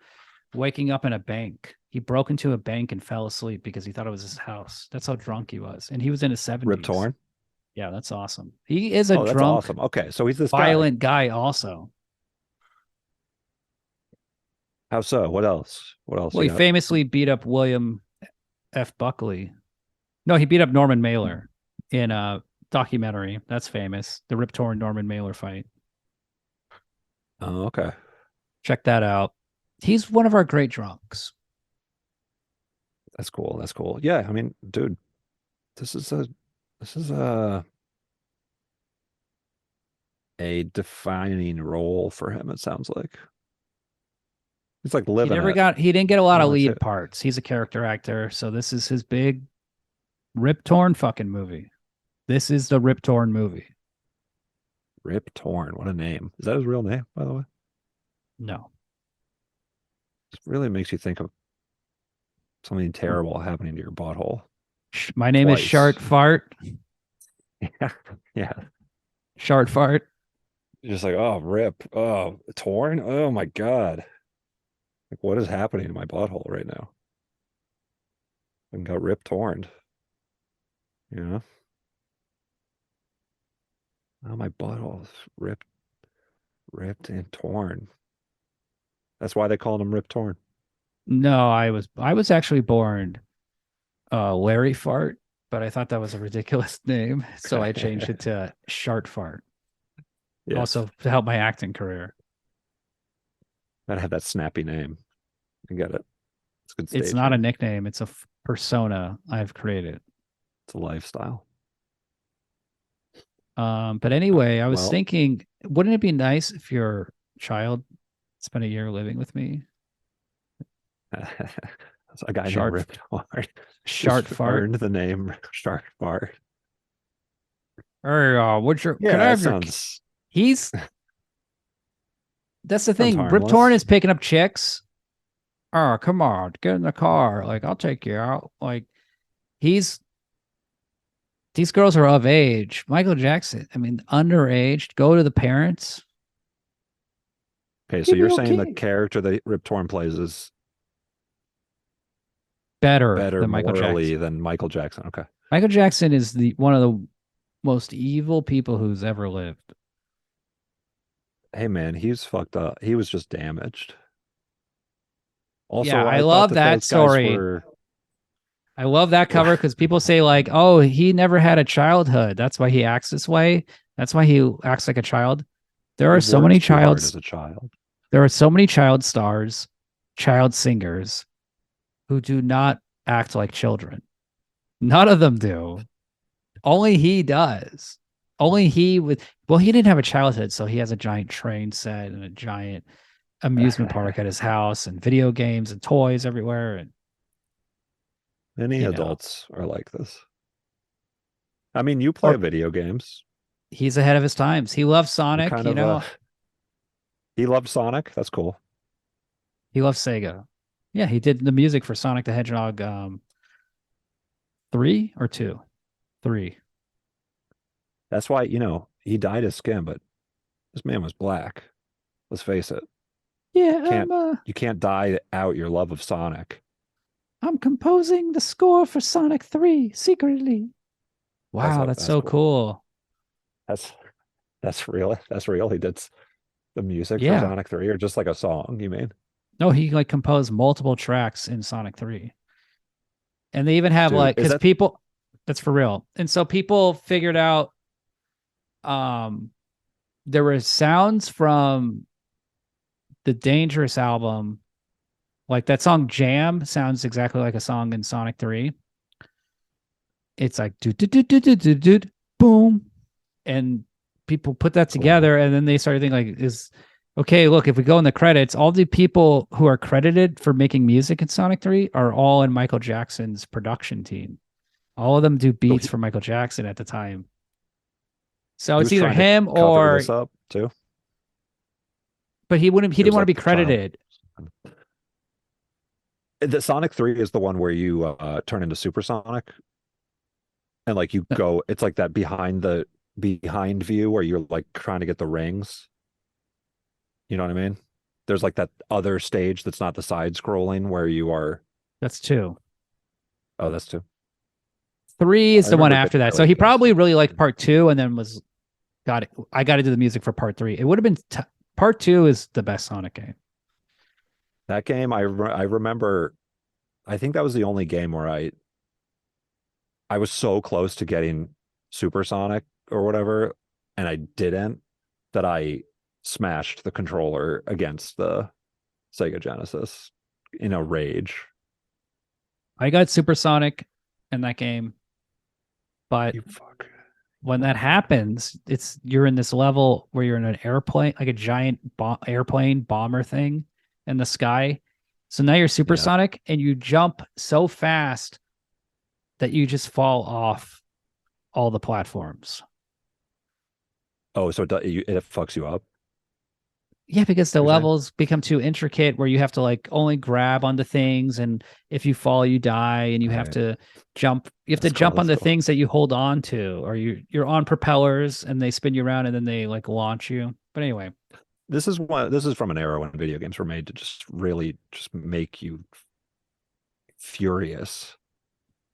waking up in a bank. He broke into a bank and fell asleep because he thought it was his house. That's how drunk he was. And he was in his 70s. Rip Torn? Yeah, that's awesome. He is a Oh, that's drunk, awesome. Okay, so he's this violent guy also. How so? What else? What else Well, you he got? famously beat up William F. Buckley. No, he beat up Norman Mailer in a documentary. That's famous. The Rip Torn Norman Mailer fight. Oh, okay. Check that out. He's one of our great drunks. That's cool. That's cool. Yeah, I mean, dude, this is a defining role for him, it sounds like. He's like living it. He didn't get a lot of That's lead it. parts. He's a character actor. So this is his big Rip Torn fucking movie. This is the Rip Torn movie. Rip Torn. What a name. Is that his real name, by the way? No. It really makes you think of something terrible happening to your butthole. My name is Twice. Shart Fart. Yeah. Yeah. Shart Fart. Just like, oh, rip. Oh, torn. Oh my God. Like, what is happening to my butthole right now? I got rip torn. You know? Oh, my butthole's ripped. Ripped and torn. That's why they called him Rip Torn. No, I was actually born Larry Fart, but I thought that was a ridiculous name, so I changed it to Shart Fart. Yes. Also to help my acting career. Gotta have that snappy name. I get it. It's a good It's stage not a name. nickname, it's a persona I've created. It's a lifestyle. But anyway, I was Well- thinking, wouldn't it be nice if your child spent a year living with me? That's a guy Shart- named Rip Torn. Shart Just Fart. earned the name Shart Fart. Hey, what's your? Yeah, can I that have your? sounds He's. That's the Sounds thing. Rip Torn harmless. is picking up chicks. Oh, come on, get in the car. Like, I'll take you out. Like, he's. These girls are of age. Michael Jackson. I mean, underage. Go to the parents. okay. So Give me you're saying the okay. character that Rip Torn plays is Better better than Michael morally Jackson. than Michael Jackson. Okay. Michael Jackson is the one of the most evil people who's ever lived. Hey man, he's fucked up. He was just damaged. Also, Yeah, I thought love that that those guys story. were I love that cover because people say like, "Oh, he never had a childhood. That's why he acts this way. That's why he acts like a child." There are he so many worked too hard child. as a child. There are so many child stars, child singers, who do not act like children. None of them do. Only he does. Only he with. Well, he didn't have a childhood, so he has a giant train set and a giant amusement park at his house, and video games and toys everywhere. And Many you know. adults are like this. I mean, you play Or- video games. he's ahead of his times. He loves You're Sonic. kind You of know, he loved Sonic. That's cool. he loves Sega. Yeah, he did the music for Sonic the Hedgehog 3 or 2? 3. That's why, he dyed his skin, but this man was black. Let's face it. Yeah, You can't dye out your love of Sonic. I'm composing the score for Sonic 3 secretly. Wow, that's so cool. That's real. That's real. He did the music Yeah. for Sonic 3 or just like a song, you mean? No, he like composed multiple tracks in Sonic 3. And they even have Dude, like is because that- people that's for real. And so people figured out there were sounds from the Dangerous album. Like that song Jam sounds exactly like a song in Sonic 3. It's like do do do do do do do boom. And people put that together and then they started thinking like okay, look, if we go in the credits, all the people who are credited for making music in Sonic 3 are all in Michael Jackson's production team. All of them do beats for Michael Jackson at the time. So He it's was either trying to him cover or this up too. but he didn't was want to like be the top. credited. The Sonic 3 is the one where you turn into Supersonic and like you go, it's like that behind view where you're like trying to get the rings. You know what I mean? There's like that other stage that's not the side scrolling where you are. That's 2. Oh, that's 2. 3 is I the one remember after that. really So he good. probably really liked part 2 and then I got to do the music for part 3. It would have been part 2 is the best Sonic game. That game, I remember, I think that was the only game where I was so close to getting Supersonic or whatever, and I didn't, that I smashed the controller against the Sega Genesis in a rage. I got Supersonic in that game, but You fuck. when that happens, you're in this level where you're in an airplane, like a giant airplane bomber thing in the sky. So now you're supersonic and you jump so fast that you just fall off all the platforms. Oh, so it fucks you up? Yeah, because the You're saying? levels become too intricate where you have to like only grab onto things, and if you fall, you die, and you have Right. to jump. You have to That's cool, jump that's onto cool. things that you hold on to, or you're on propellers and they spin you around and then they like launch you. But anyway, This is from an era when video games were made to just really just make you furious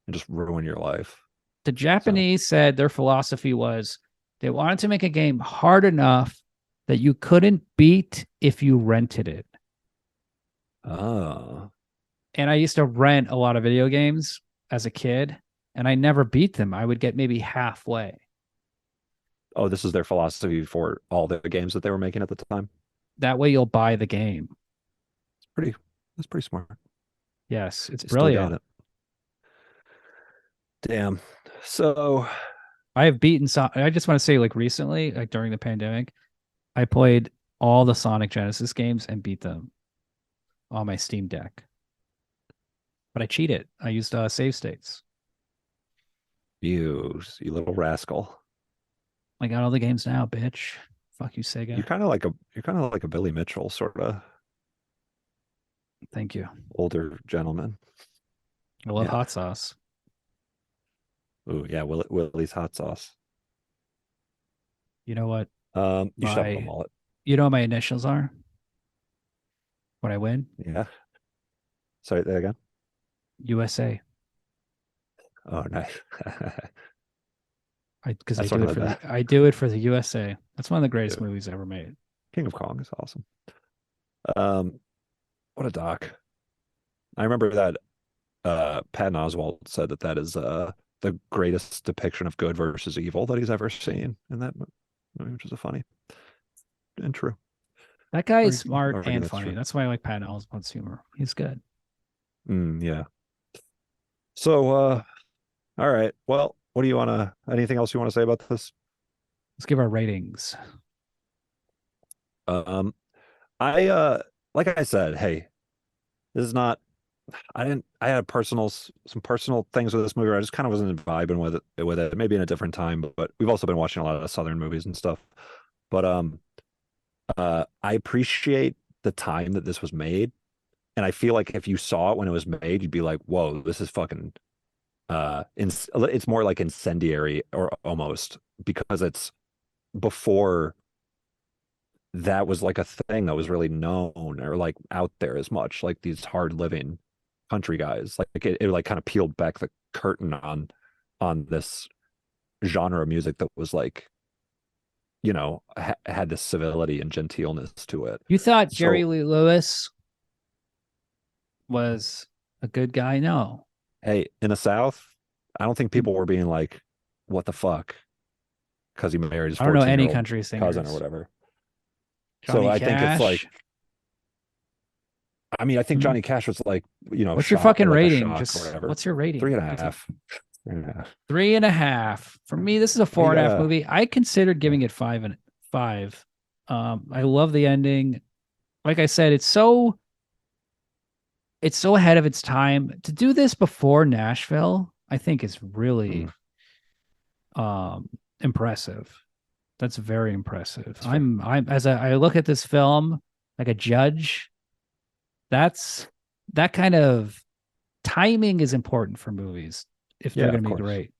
and just ruin your life. the Japanese said their philosophy was they wanted to make a game hard enough that you couldn't beat if you rented it. Oh, And I used to rent a lot of video games as a kid, and I never beat them. I would get maybe halfway. oh, this is their philosophy for all the games that they were making at the time. That way you'll buy the game. It's pretty. That's pretty smart. Yes, it's They still got brilliant. it. Damn. So, I have beaten I just want to say, like recently, like during the pandemic, I played all the Sonic Genesis games and beat them on my Steam Deck. But I cheated. I used save states. you little rascal. I got all the games now, bitch. Fuck you, Sega. You're kind of like a Billy Mitchell sort of Thank you. older gentleman. I love Yeah. hot sauce. Ooh, yeah, Willie's hot sauce. You know what? You should have a My mullet. You know what my initials are when I win? Yeah. Sorry, there again. USA. Oh, nice. Because I That's do one it of for the I do it for the USA. That's one of the greatest Dude, movies ever made. King of Kong is awesome. What a doc. I remember that Patton Oswalt said that that is the greatest depiction of good versus evil that he's ever seen in that movie, which is a funny and true. That guy Or is you can smart argue and that's funny. true. That's why I like Patton Oswalt's humor. He's good. Yeah. So all right. Well, what do you wanna anything else you want to say about this? Let's give our ratings. Um I like I said, hey, this is not I had some personal things with this movie where I just kind of wasn't vibing with it maybe in a different time, but we've also been watching a lot of Southern movies and stuff. But I appreciate the time that this was made. And I feel like if you saw it when it was made, you'd be like, whoa, this is fucking it's more like incendiary or almost because it's before that was like a thing that was really known or like out there as much, like these hard living country guys. Like it like kind of peeled back the curtain on this genre of music that was like, had this civility and genteelness to it. You thought Jerry So Lee Lewis was a good guy? No. hey, in the South, I don't think people were being like, what the fuck? Because he married his I don't know any 14-year-old country cousin or singers. whatever. Johnny So I think it's like, Cash. I mean, I think Hmm. Johnny Cash was like, What's your shock, fucking like a rating? shock or Just whatever. what's your rating? Three and a That's half. 3.5. 3.5. For me, this is a You 4.5 gotta, movie. I considered giving it 5 and 5. I love the ending. Like I said, it's so ahead of its time. To do this before Nashville, I think is really impressive. That's very impressive. That's fair. I'm as I look at this film like a judge, that kind of timing is important for movies if they're Yeah, going of to be course. great.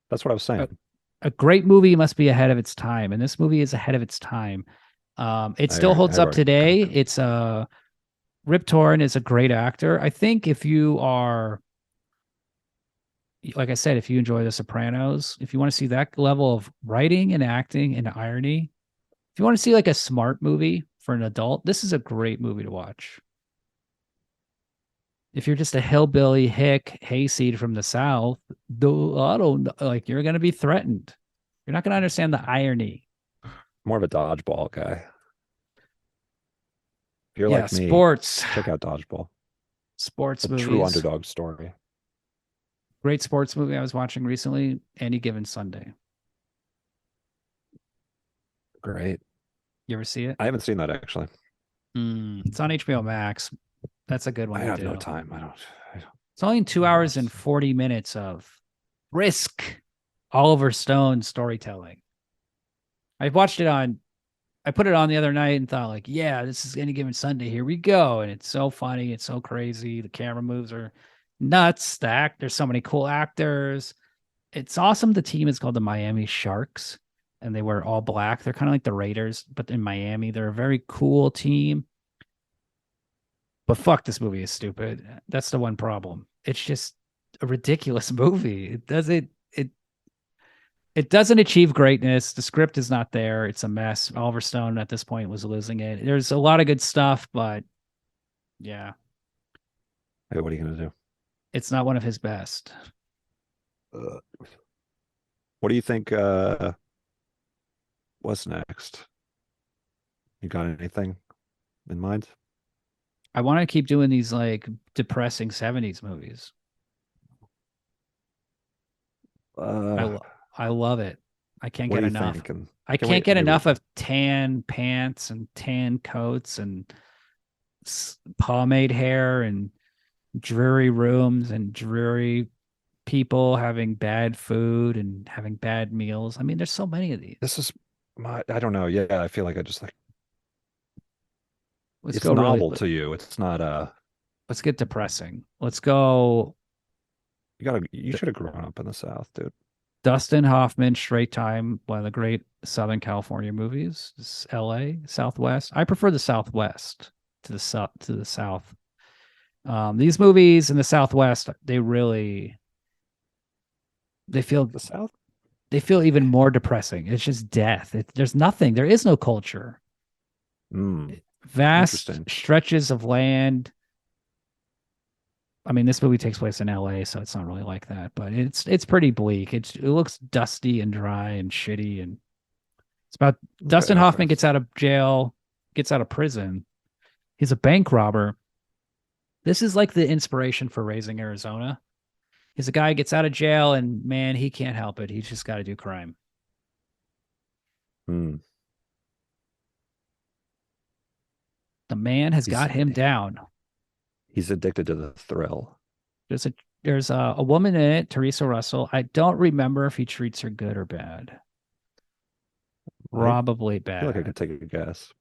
That's what I was saying. A great movie must be ahead of its time, and this movie is ahead of its time. It still holds I've up already today. concurred. It's Rip Torn is a great actor. I think if you are, like I said, if you enjoy The Sopranos, if you want to see that level of writing and acting and irony, if you want to see like a smart movie for an adult, this is a great movie to watch. If you're just a hillbilly hick hayseed from the South, I don't know, like you're going to be threatened. You're not going to understand the irony. More of a dodgeball guy. If you're Yeah, like me, sports, check out Dodgeball. sports A movies. true underdog story. Great sports movie I was watching recently, Any Given Sunday. Great. You ever see it? I haven't seen that actually. It's on HBO Max. That's a good one I to have do. no time. I don't. It's only 2 hours and 40 minutes of brisk Oliver Stone storytelling. I put it on the other night and thought like, yeah, this is Any Given Sunday. Here we go. And it's so funny. It's so crazy. The camera moves are nuts. There's so many cool actors. It's awesome. The team is called the Miami Sharks and they wear all black. They're kind of like the Raiders, but in Miami, they're a very cool team. But fuck, this movie is stupid. That's the one problem. It's just a ridiculous movie. It It doesn't achieve greatness. The script is not there. It's a mess. Oliver Stone at this point was losing it. There's a lot of good stuff, but yeah, Hey, what are you gonna do? it's not one of his best. Uh, what do you think? What's next? You got anything in mind? I want to keep doing these like depressing 70s movies. I Uh, lo- I love it. I can't what get are you enough. thinking? I Can we can't get maybe enough of tan pants and tan coats and pomade hair and dreary rooms and dreary people having bad food and having bad meals. I mean, there's so many of these. this is I don't know. Yeah, I feel like I just like Let's it's go really. novel to you. It's not Let's get depressing. Let's go. you should have grown up in the South, dude. Dustin Hoffman, Straight Time, one of the great Southern California movies. It's L.A. Southwest. I prefer the Southwest to the south. These movies in the Southwest, they feel The South? even more depressing. It's just death. There's nothing. There is no culture. Mm, Vast interesting. stretches of land. I mean, this movie takes place in LA, so it's not really like that, but it's pretty bleak. It looks dusty and dry and shitty, and it's about Dustin Hoffman gets out of jail, gets out of prison. He's a bank robber. This is like the inspiration for Raising Arizona. He's a guy who gets out of jail, and man, he can't help it. He's just got to do crime. Mm. The man has got him down. He's addicted to the thrill. There's a woman in it, Teresa Russell. I don't remember if he treats her good or bad. Probably I feel like I bad. could take a guess.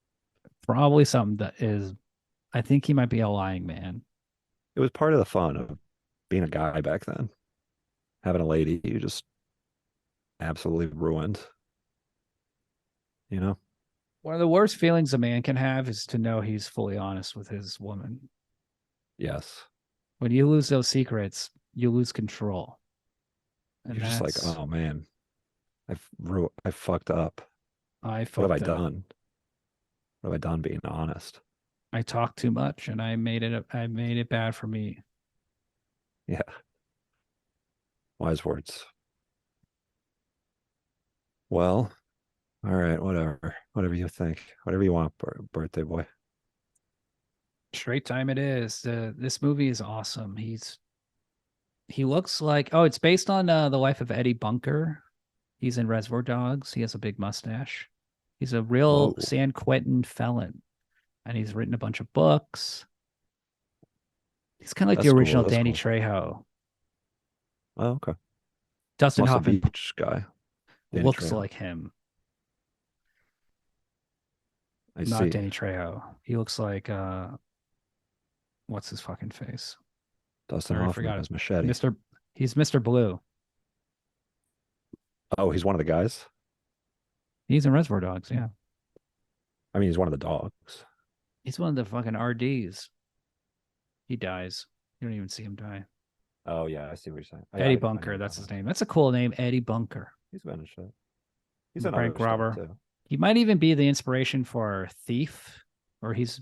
Probably something that is. I think he might be a lying man. It was part of the fun of being a guy back then. Having a lady you just absolutely ruined. You know? One of the worst feelings a man can have is to know he's fully honest with his woman. Yes. When you lose those secrets, you lose control. And You're just like, that's oh man, I fucked up. I What have I fucked up. done? What have I done being honest? I talked too much and I made it bad for me. Yeah. Wise words. Well, all right, whatever. Whatever you think. Whatever you want, birthday boy. Straight Time it is. This movie is awesome. He looks like, oh, it's based on the life of Eddie Bunker. He's in Reservoir Dogs. He has a big mustache. He's a real Whoa. San Quentin felon, and he's written a bunch of books. He's kind of like That's the cool, original that's Danny cool. Trejo. Oh, okay. Dustin Muscle Hoffman Beach guy. Danny looks Trejo. like him, I not see. Danny Trejo. He looks like what's his fucking face? Dustin Sorry, I Hoffman forgot as it. Machete. He's Mr. Blue. Oh, he's one of the guys. He's in Reservoir Dogs. Yeah, I mean, he's one of the dogs. he's one of the fucking RDs. He dies. You don't even see him die. Oh yeah, I see what you're saying. Eddie Bunker, that's his name. That's a cool name, Eddie Bunker. He's been in shit. He's The in bank other stuff, robber. too. He might even be the inspiration for Thief, or he's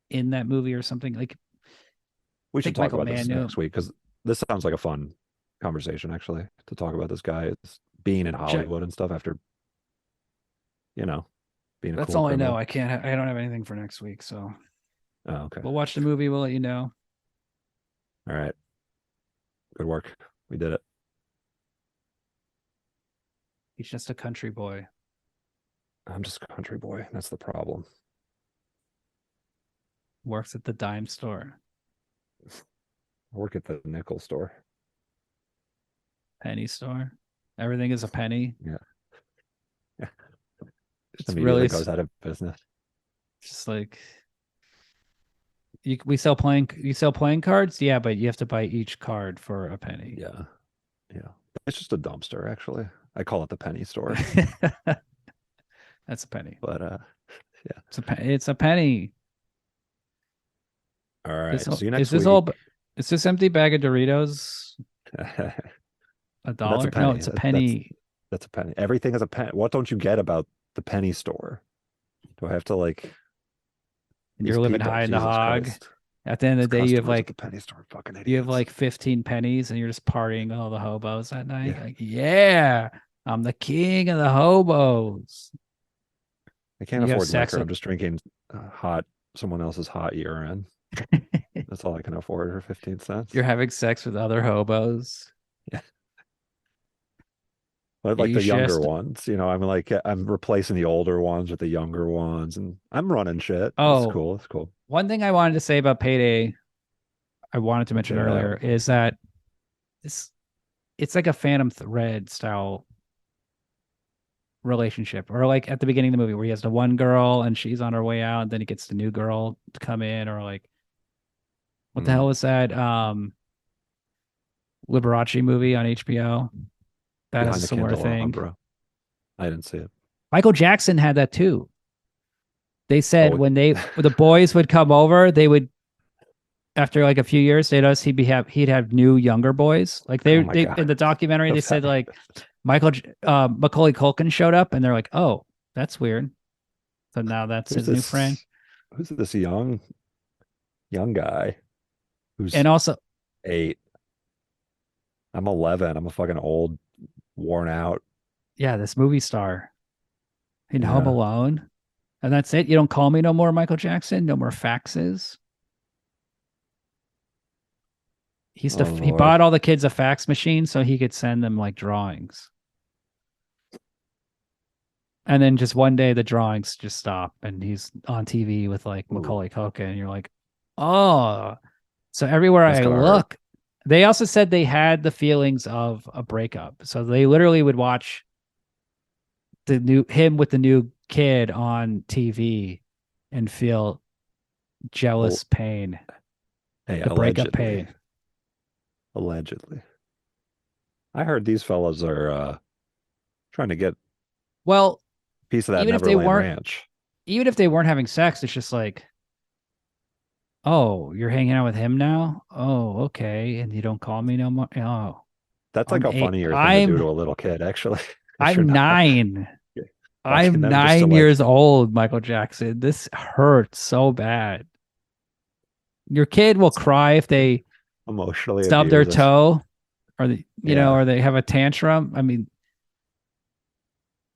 in that movie or something. Like We I should think talk Michael about this Mann knew. next week because this sounds like a fun conversation actually to talk about this guy is being in Hollywood and stuff after, you know, being a That's cool all criminal. I know. I don't have anything for next week, so Oh, okay. we'll watch the movie. We'll let you know. All right. Good work. We did it. He's just a country boy. I'm just a country boy. That's the problem. Works at the dime store, I work at the nickel store. penny store. Everything is a penny. Yeah. It's Immediately really goes out of business. just like you sell playing cards. Yeah, but you have to buy each card for a penny. Yeah. Yeah. It's just a dumpster, actually. I call it the penny store. That's a penny. But It's a penny. all right. Is See you next this week. all? Is this empty bag of Doritos That's a dollar? penny. No, it's a penny. That's a penny. Everything is a penny. What don't you get about the penny store? Do I have to like And these you're living people? high in the Jesus hog. Christ. At the end of These the day, customers at the penny store, fucking idiots. you have like 15 pennies and you're just partying all the hobos that night. Yeah. Like, yeah, I'm the king of the hobos. I can't You have afford sex liquor. with I'm just drinking someone else's hot urine. That's all I can afford for 15 cents. you're having sex with other hobos. Yeah. But You like the younger just ones, I'm replacing the older ones with the younger ones, and I'm running shit. It's oh, cool. It's cool. one thing I wanted to say about Payday, I wanted to mention Get it earlier, out. is that it's it's like a Phantom Thread style relationship, or like at the beginning of the movie where he has the one girl and she's on her way out, and then he gets the new girl to come in, or like what the hell was that? Liberace movie on HBO that has a Behind the similar candelabra, thing. bro. I didn't see it. Michael Jackson had that too. They said Oh, when the boys would come over, they would after like a few years, he'd have new younger boys. Like oh my they in God. the documentary, they What's said that? like Macaulay Culkin showed up, and they're like, oh, that's weird. So now that's Who's his new friend. Who's this young guy who's And also, 8? I'm 11. I'm a fucking old, worn out. yeah, this movie star in Home Yeah. Alone. And that's it. You don't call me no more, Michael Jackson. No more faxes. Oh He Lord. bought all the kids a fax machine so he could send them like drawings. And then just one day the drawings just stop and he's on TV with like Ooh, Macaulay Culkin, and you're like, oh. So everywhere that's I gotta hurt. look, they also said they had the feelings of a breakup. So they literally would watch him with the new kid on TV and feel Well, jealous pain, hey, the breakup allegedly. pain. Allegedly. I heard these fellas are trying to get a Well, piece of that even if they Neverland weren't, Ranch. even if they weren't having sex, it's just like, oh, you're hanging out with him now? Oh, okay. And you don't call me no more. Oh, That's like I'm a eight. funnier thing to do to a little kid, actually. If you're I'm not 9. fucking I'm them just to 9 years like old, Michael Jackson. This hurts so bad. Your kid will cry if they emotionally stub their abuse us. toe, or Yeah. or they have a tantrum. I mean,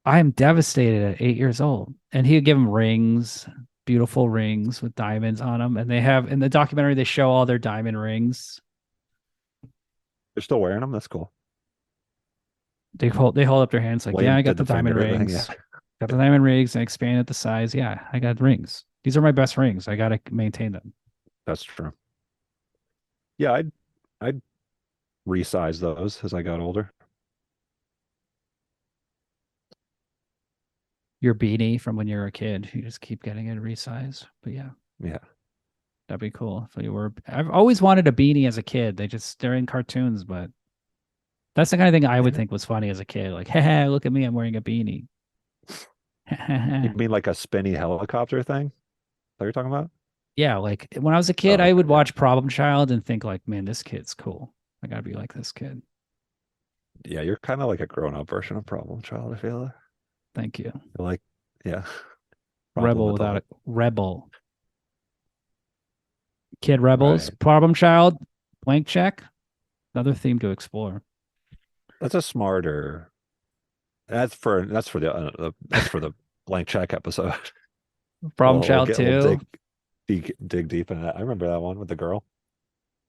I am devastated at 8 years old. And he would give them rings, beautiful rings with diamonds on them. And they have in the documentary, they show all their diamond rings. They're still wearing them. That's cool. They hold up their hands like, yeah, Wayne I got did the the diamond finger thing. rings. Yeah, Got the diamond rings and expanded the size. Yeah, I got rings. These are my best rings. I gotta maintain them. that's true. Yeah, I'd resize those as I got older. Your beanie from when you were a kid. You just keep getting it resized. But yeah, Yeah. that'd be cool if you were. I've always wanted a beanie as a kid. They're in cartoons, but that's the kind of thing I would Yeah. think was funny as a kid. Like, hey, look at me, I'm wearing a beanie. You mean like a spinny helicopter thing? That you're talking about? Yeah, like when I was a kid, Oh, I okay, would yeah. watch Problem Child and think like, man, this kid's cool. I gotta be like this kid. Yeah, you're kind of like a grown-up version of Problem Child, I feel like. Thank you. You're like, yeah. Rebel Problem without adult. a rebel. Kid Rebels, Right. Problem Child, Blank Check. Another theme to explore. That's a smarter. That's for the blank check episode. Problem Child We'll 2. dig deep in that. I remember that one with the girl.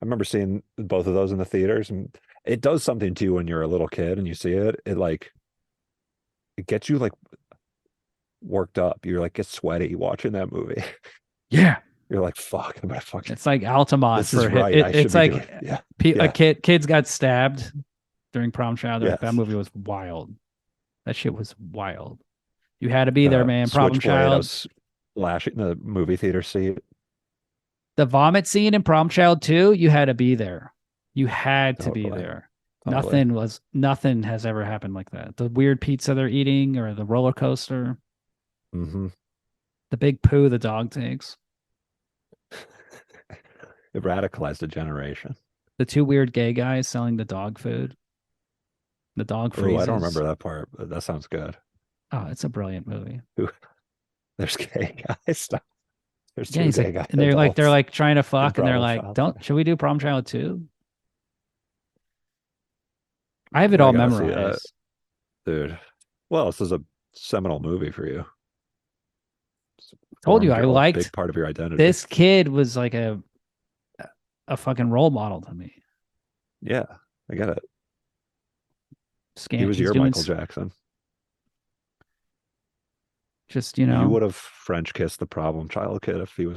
I remember seeing both of those in the theaters, and it does something to you when you're a little kid and you see it. It gets you like worked up. You're like get sweaty watching that movie. Yeah. You're like, fuck, I'm gonna fucking It's like Altamont this is for right. I should it's be like doing it. Yeah. a Yeah. kids got stabbed during Prom Child. They're like, that Yes. movie was wild. That shit was wild. You had to be there, The man. Problem switchblade, I Child. was lashing the movie theater seat. The vomit scene in Prom Child 2, you had to be there. You had to be Totally. there. Totally. Nothing has ever happened like that. The weird pizza they're eating, or the roller coaster, Mm-hmm. the big poo the dog takes, It radicalized a generation. the two weird gay guys selling the dog food. The dog Oh, freezes. I don't remember that part, but that sounds good. Oh, it's a brilliant movie. There's gay guys. Stop. There's Yeah, two he's gay like, guy and they're adults like trying to in fuck, and they're Problem like, Child. don't, should we do Prom Child 2? I have it I all gotta see that, memorized. dude. Well, this is a seminal movie for you. Told you Formed I a big liked part of your identity. this kid was like a fucking role model to me. Yeah, I get it. Scam. He was He's your doing Michael Jackson. just, You would have French kissed the problem child kid if you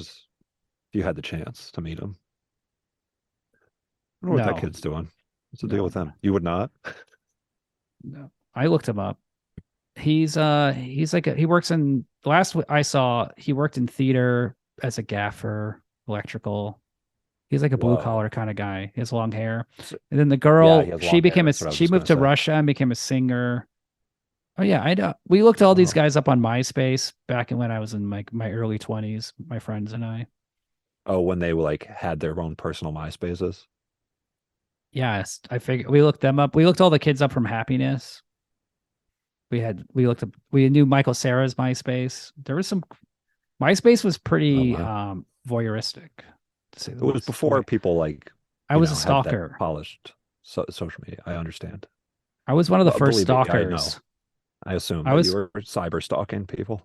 had the chance to meet him. I wonder what that No. kid's doing. What's the No, deal with no. him? You would not? No. I looked him up. He's like he works in I saw he worked in theater as a gaffer, electrical. He's like a blue Whoa. collar kind of guy. He has long hair. So- And then the Yeah, girl, he has she long became hair, a that's what I was she just moved to gonna say. Russia and became a singer. Oh yeah, I know. We looked all these Oh. guys up on MySpace back in when I was in like my early 20s, my friends and I. Oh, when they like had their own personal MySpaces. Yes, I figured we looked them up. We looked all the kids up from Happiness. We knew Michael Sarah's MySpace. There was some MySpace was pretty wow. voyeuristic, to say It the was least. before people like I was a had that stalker. polished social media. I understand. I was one of the Well, first believe me, I know. stalkers. I assume I that was you were cyber stalking people.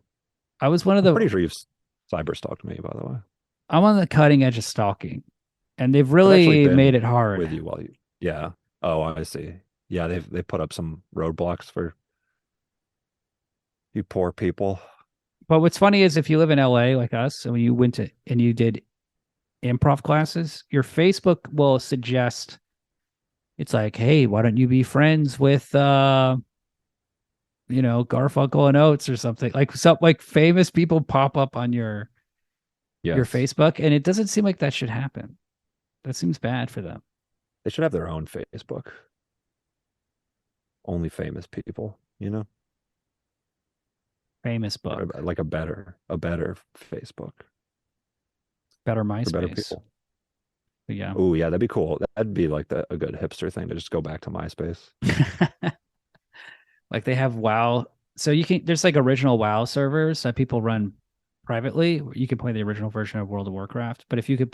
I was one of I'm pretty the sure you've cyber stalked me, by the way. I'm on the cutting edge of stalking, and they've I've actually really been made it hard. with you while you. Yeah. Oh, I see. Yeah, they put up some roadblocks for you poor people. But what's funny is if you live in LA like us, and when you went to and you did improv classes, your Facebook will suggest it's like, hey, why don't you be friends with Garfunkel and Oates or something. Like famous people pop up on your Yes. Facebook, and it doesn't seem like that should happen. That seems bad for them. They should have their own Facebook. Only famous people, Famous Or book, like a better Facebook better for better MySpace. people. But yeah. Oh yeah, that'd be cool. That'd be like a good hipster thing to just go back to MySpace. Like they have WoW. So there's like original WoW servers that people run privately. You can play the original version of World of Warcraft. But if you could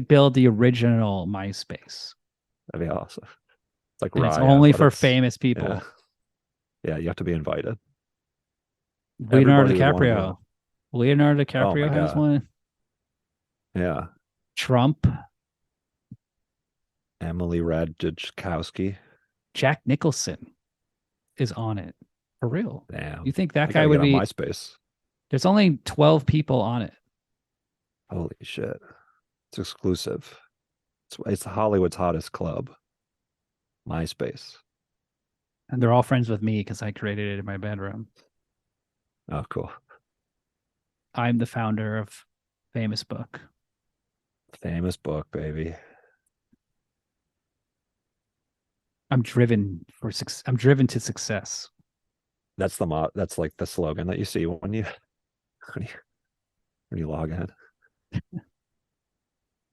build the original MySpace, That'd be awesome. It's like and it's Raya, only but for it's- famous people. Yeah. Yeah, you have to be invited. Leonardo Everybody would wanna DiCaprio. go. Leonardo Oh DiCaprio my has God. one. Yeah. Trump. Emily Ratajkowski. Jack Nicholson is on it. For real. Damn. You think I that gotta guy would get on be MySpace. There's only 12 people on it. Holy shit. It's exclusive. It's Hollywood's hottest club. MySpace. And they're all friends with me because I created it in my bedroom. Oh, cool. I'm the founder of Famous Book. Famous book, baby. I'm driven to success. That's that's like the slogan that you see when you when you log in.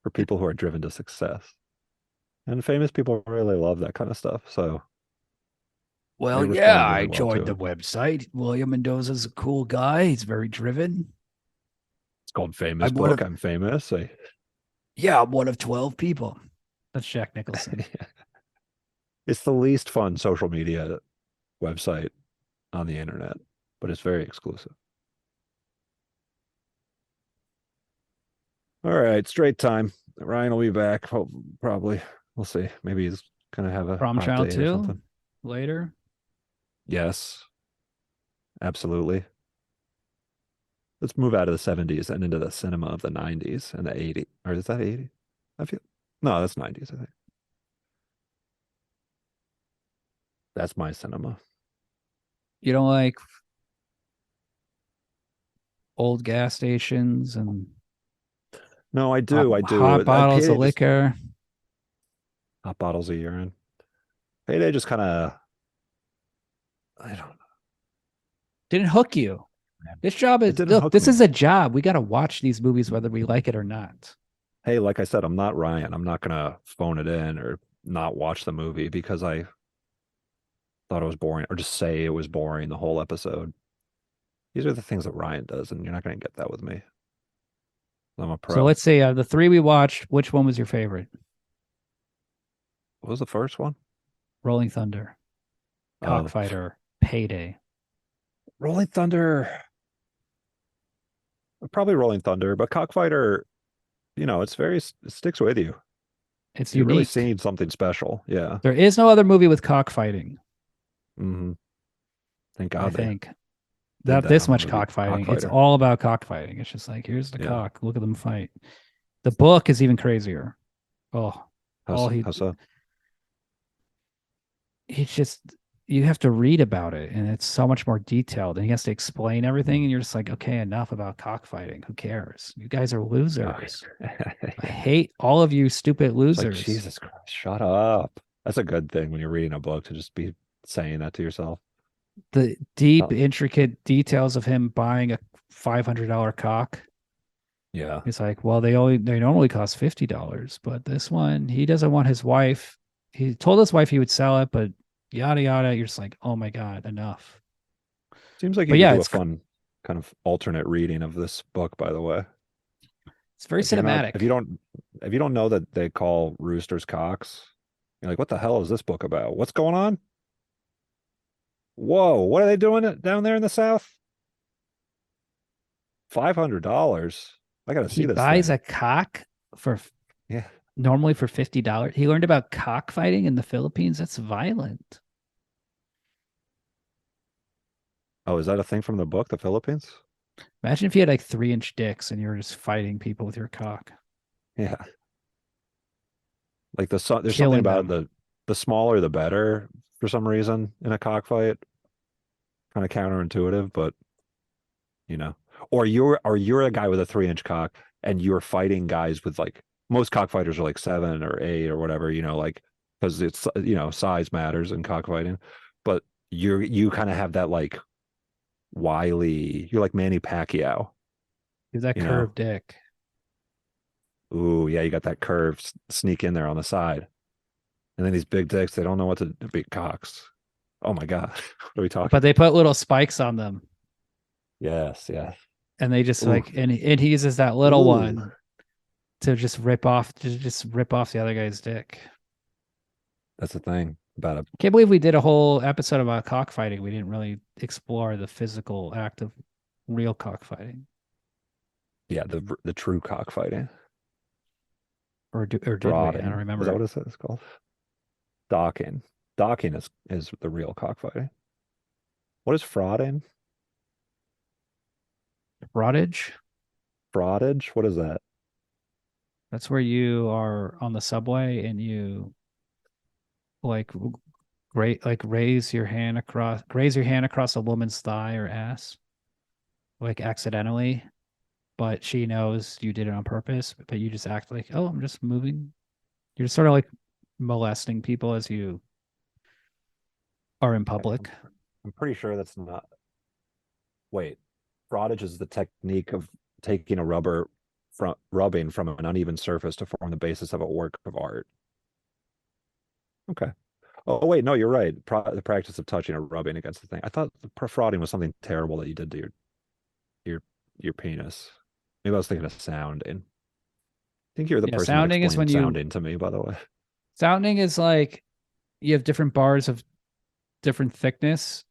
For people who are driven to success. And famous people really love that kind of stuff. So Well, They respond yeah, really I well joined to the website. William Mendoza's a cool guy. He's very driven. it's called Famous I'm one Book. of- I'm famous. Yeah, I'm one of 12 people. That's Jack Nicholson. It's the least fun social media website on the internet, but it's very exclusive. All right, straight time. Ryan will be back. Probably. We'll see. Maybe he's gonna have a Prom hot Child date or 2 something. later. Yes, absolutely. Let's move out of the 70s and into the cinema of the 90s and the 80s. Or is that 80? I feel no, that's 90s, I think. That's my cinema. You don't like old gas stations and No, I do. I do. hot bottles Payday of liquor. hot bottles of urine. Payday just kind of, I don't know. Didn't hook you. This job is It didn't look, hook this me. is a job. We got to watch these movies whether we like it or not. Hey, like I said, I'm not Ryan. I'm not gonna phone it in or not watch the movie because I thought it was boring, or just say it was boring the whole episode. These are the things that Ryan does, and you're not going to get that with me. I'm a So pro. let's say the three we watched, which one was your favorite? What was the first one? Rolling Thunder, Oh, Cockfighter, Payday. Rolling Thunder. Probably Rolling Thunder, but Cockfighter, it sticks with you. It's You're really unique. seeing something special. Yeah. There is no other movie with cockfighting, hmm Thank I God they think. did Not that this on the much movie cockfighting. It's Cockfighter. all about cockfighting. It's just like, here's the Yeah. cock. Look at them fight. The book is even crazier. Oh, all How so? he's just you have to read about it and it's so much more detailed and he has to explain everything and you're just like, okay, enough about cockfighting. Who cares? You guys are losers. I hate all of you stupid It's like, losers. Jesus Christ, shut up. That's a good thing when you're reading a book to just be saying that to yourself. The deep, Oh, intricate details of him buying a $500 cock. yeah. It's like, well, they normally cost $50, but this one, he doesn't want his wife. He told his wife he would sell it, but yada yada. You're just like, oh my God, enough. Seems like you But could yeah, do a fun kind of alternate reading of this book, by the way. it's very Like you're not cinematic. if you don't know that they call roosters cocks, you're like, what the hell is this book about? What's going on? Whoa, what are they doing down there in the South? $500. I gotta He see this buys thing. a cock for Yeah. normally for $50. He learned about cockfighting in the Philippines. That's violent. Oh, is that a thing from the book, The Philippines? Imagine if you had like 3-inch dicks and you were just fighting people with your cock, Yeah. Like there's something killing about them. the smaller the better for some reason in a cockfight. Kind of counterintuitive, but you know. Or you're a guy with a 3-inch cock and you're fighting guys with like most cockfighters are like 7 or 8 or whatever, like because it's size matters in cockfighting. But you kind of have that like wily, you're like Manny Pacquiao, Give that you know. curved dick. Ooh, yeah, you got that curve sneak in there on the side. And then these big dicks, they don't know what to big cocks. Oh my God. What are we talking But they about? put little spikes on them Yes, yes. and they just Ooh, like and he uses that little ooh. one to just rip off the other guy's dick. That's the thing about a Can't believe we did a whole episode about cockfighting. We didn't really explore the physical act of real cockfighting. yeah, the true cockfighting. Or did we? I don't Frauding. Is that remember. what it's called? Docking. Docking is the real cockfighting. What is frauding? Rottage. Fraudage? What is that? That's where you are on the subway and you like great like raise your hand across a woman's thigh or ass, like accidentally, but she knows you did it on purpose, but you just act like, oh, I'm just moving. You're sort of like molesting people as you are in Okay, public. I'm pretty sure that's not. Wait, fraudage is the technique of taking a rubber from rubbing from an uneven surface to form the basis of a work of art. Okay. Oh wait, no, you're right. The practice of touching or rubbing against the thing. I thought frauding was something terrible that you did to your your penis. Maybe I was thinking of sounding. I think you're the Yeah, person that sounding is explained when you sounding to me, by the way. sounding is like you have different bars of different thickness.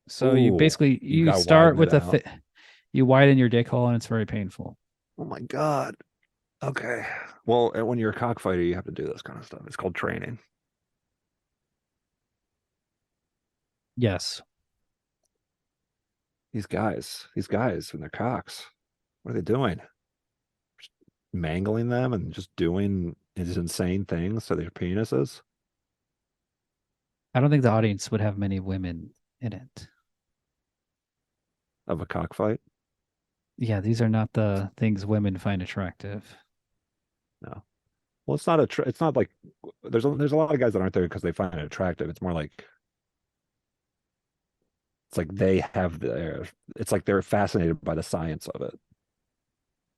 So you Ooh, basically you you gotta start widen it with out. you widen your dick hole and it's very painful. Oh my God. Okay. Well, when you're a cockfighter, you have to do this kind of stuff. It's called training. Yes. These guys, when they're cocks, what are they doing? Just mangling them and just doing these insane things to their penises? I don't think the audience would have many women in it. Of a cockfight? Yeah, these are not the things women find attractive. No. Well, it's not it's not like there's a lot of guys that aren't there because they find it attractive. It's more like it's like they have their it's like they're fascinated by the science of it.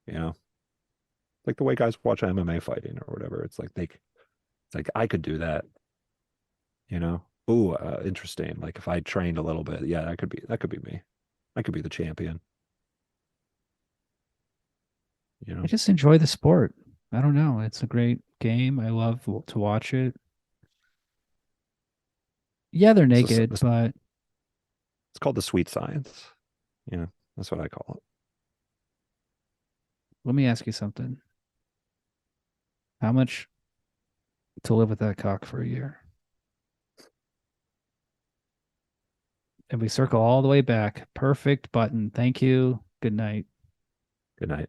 You know? Like the way guys watch MMA fighting or whatever. It's like I could do that, you know? Ooh, interesting. Like if I trained a little bit, yeah, that could be me. I could be the champion. You I know, just enjoy the sport. I don't know. It's a great game. I love to watch it. Yeah, they're naked, but it's called the sweet science. Yeah, that's what I call it. let me ask you something. How much to live with that cock for a year? And we circle all the way back. Perfect button. Thank you. Good night. Good night.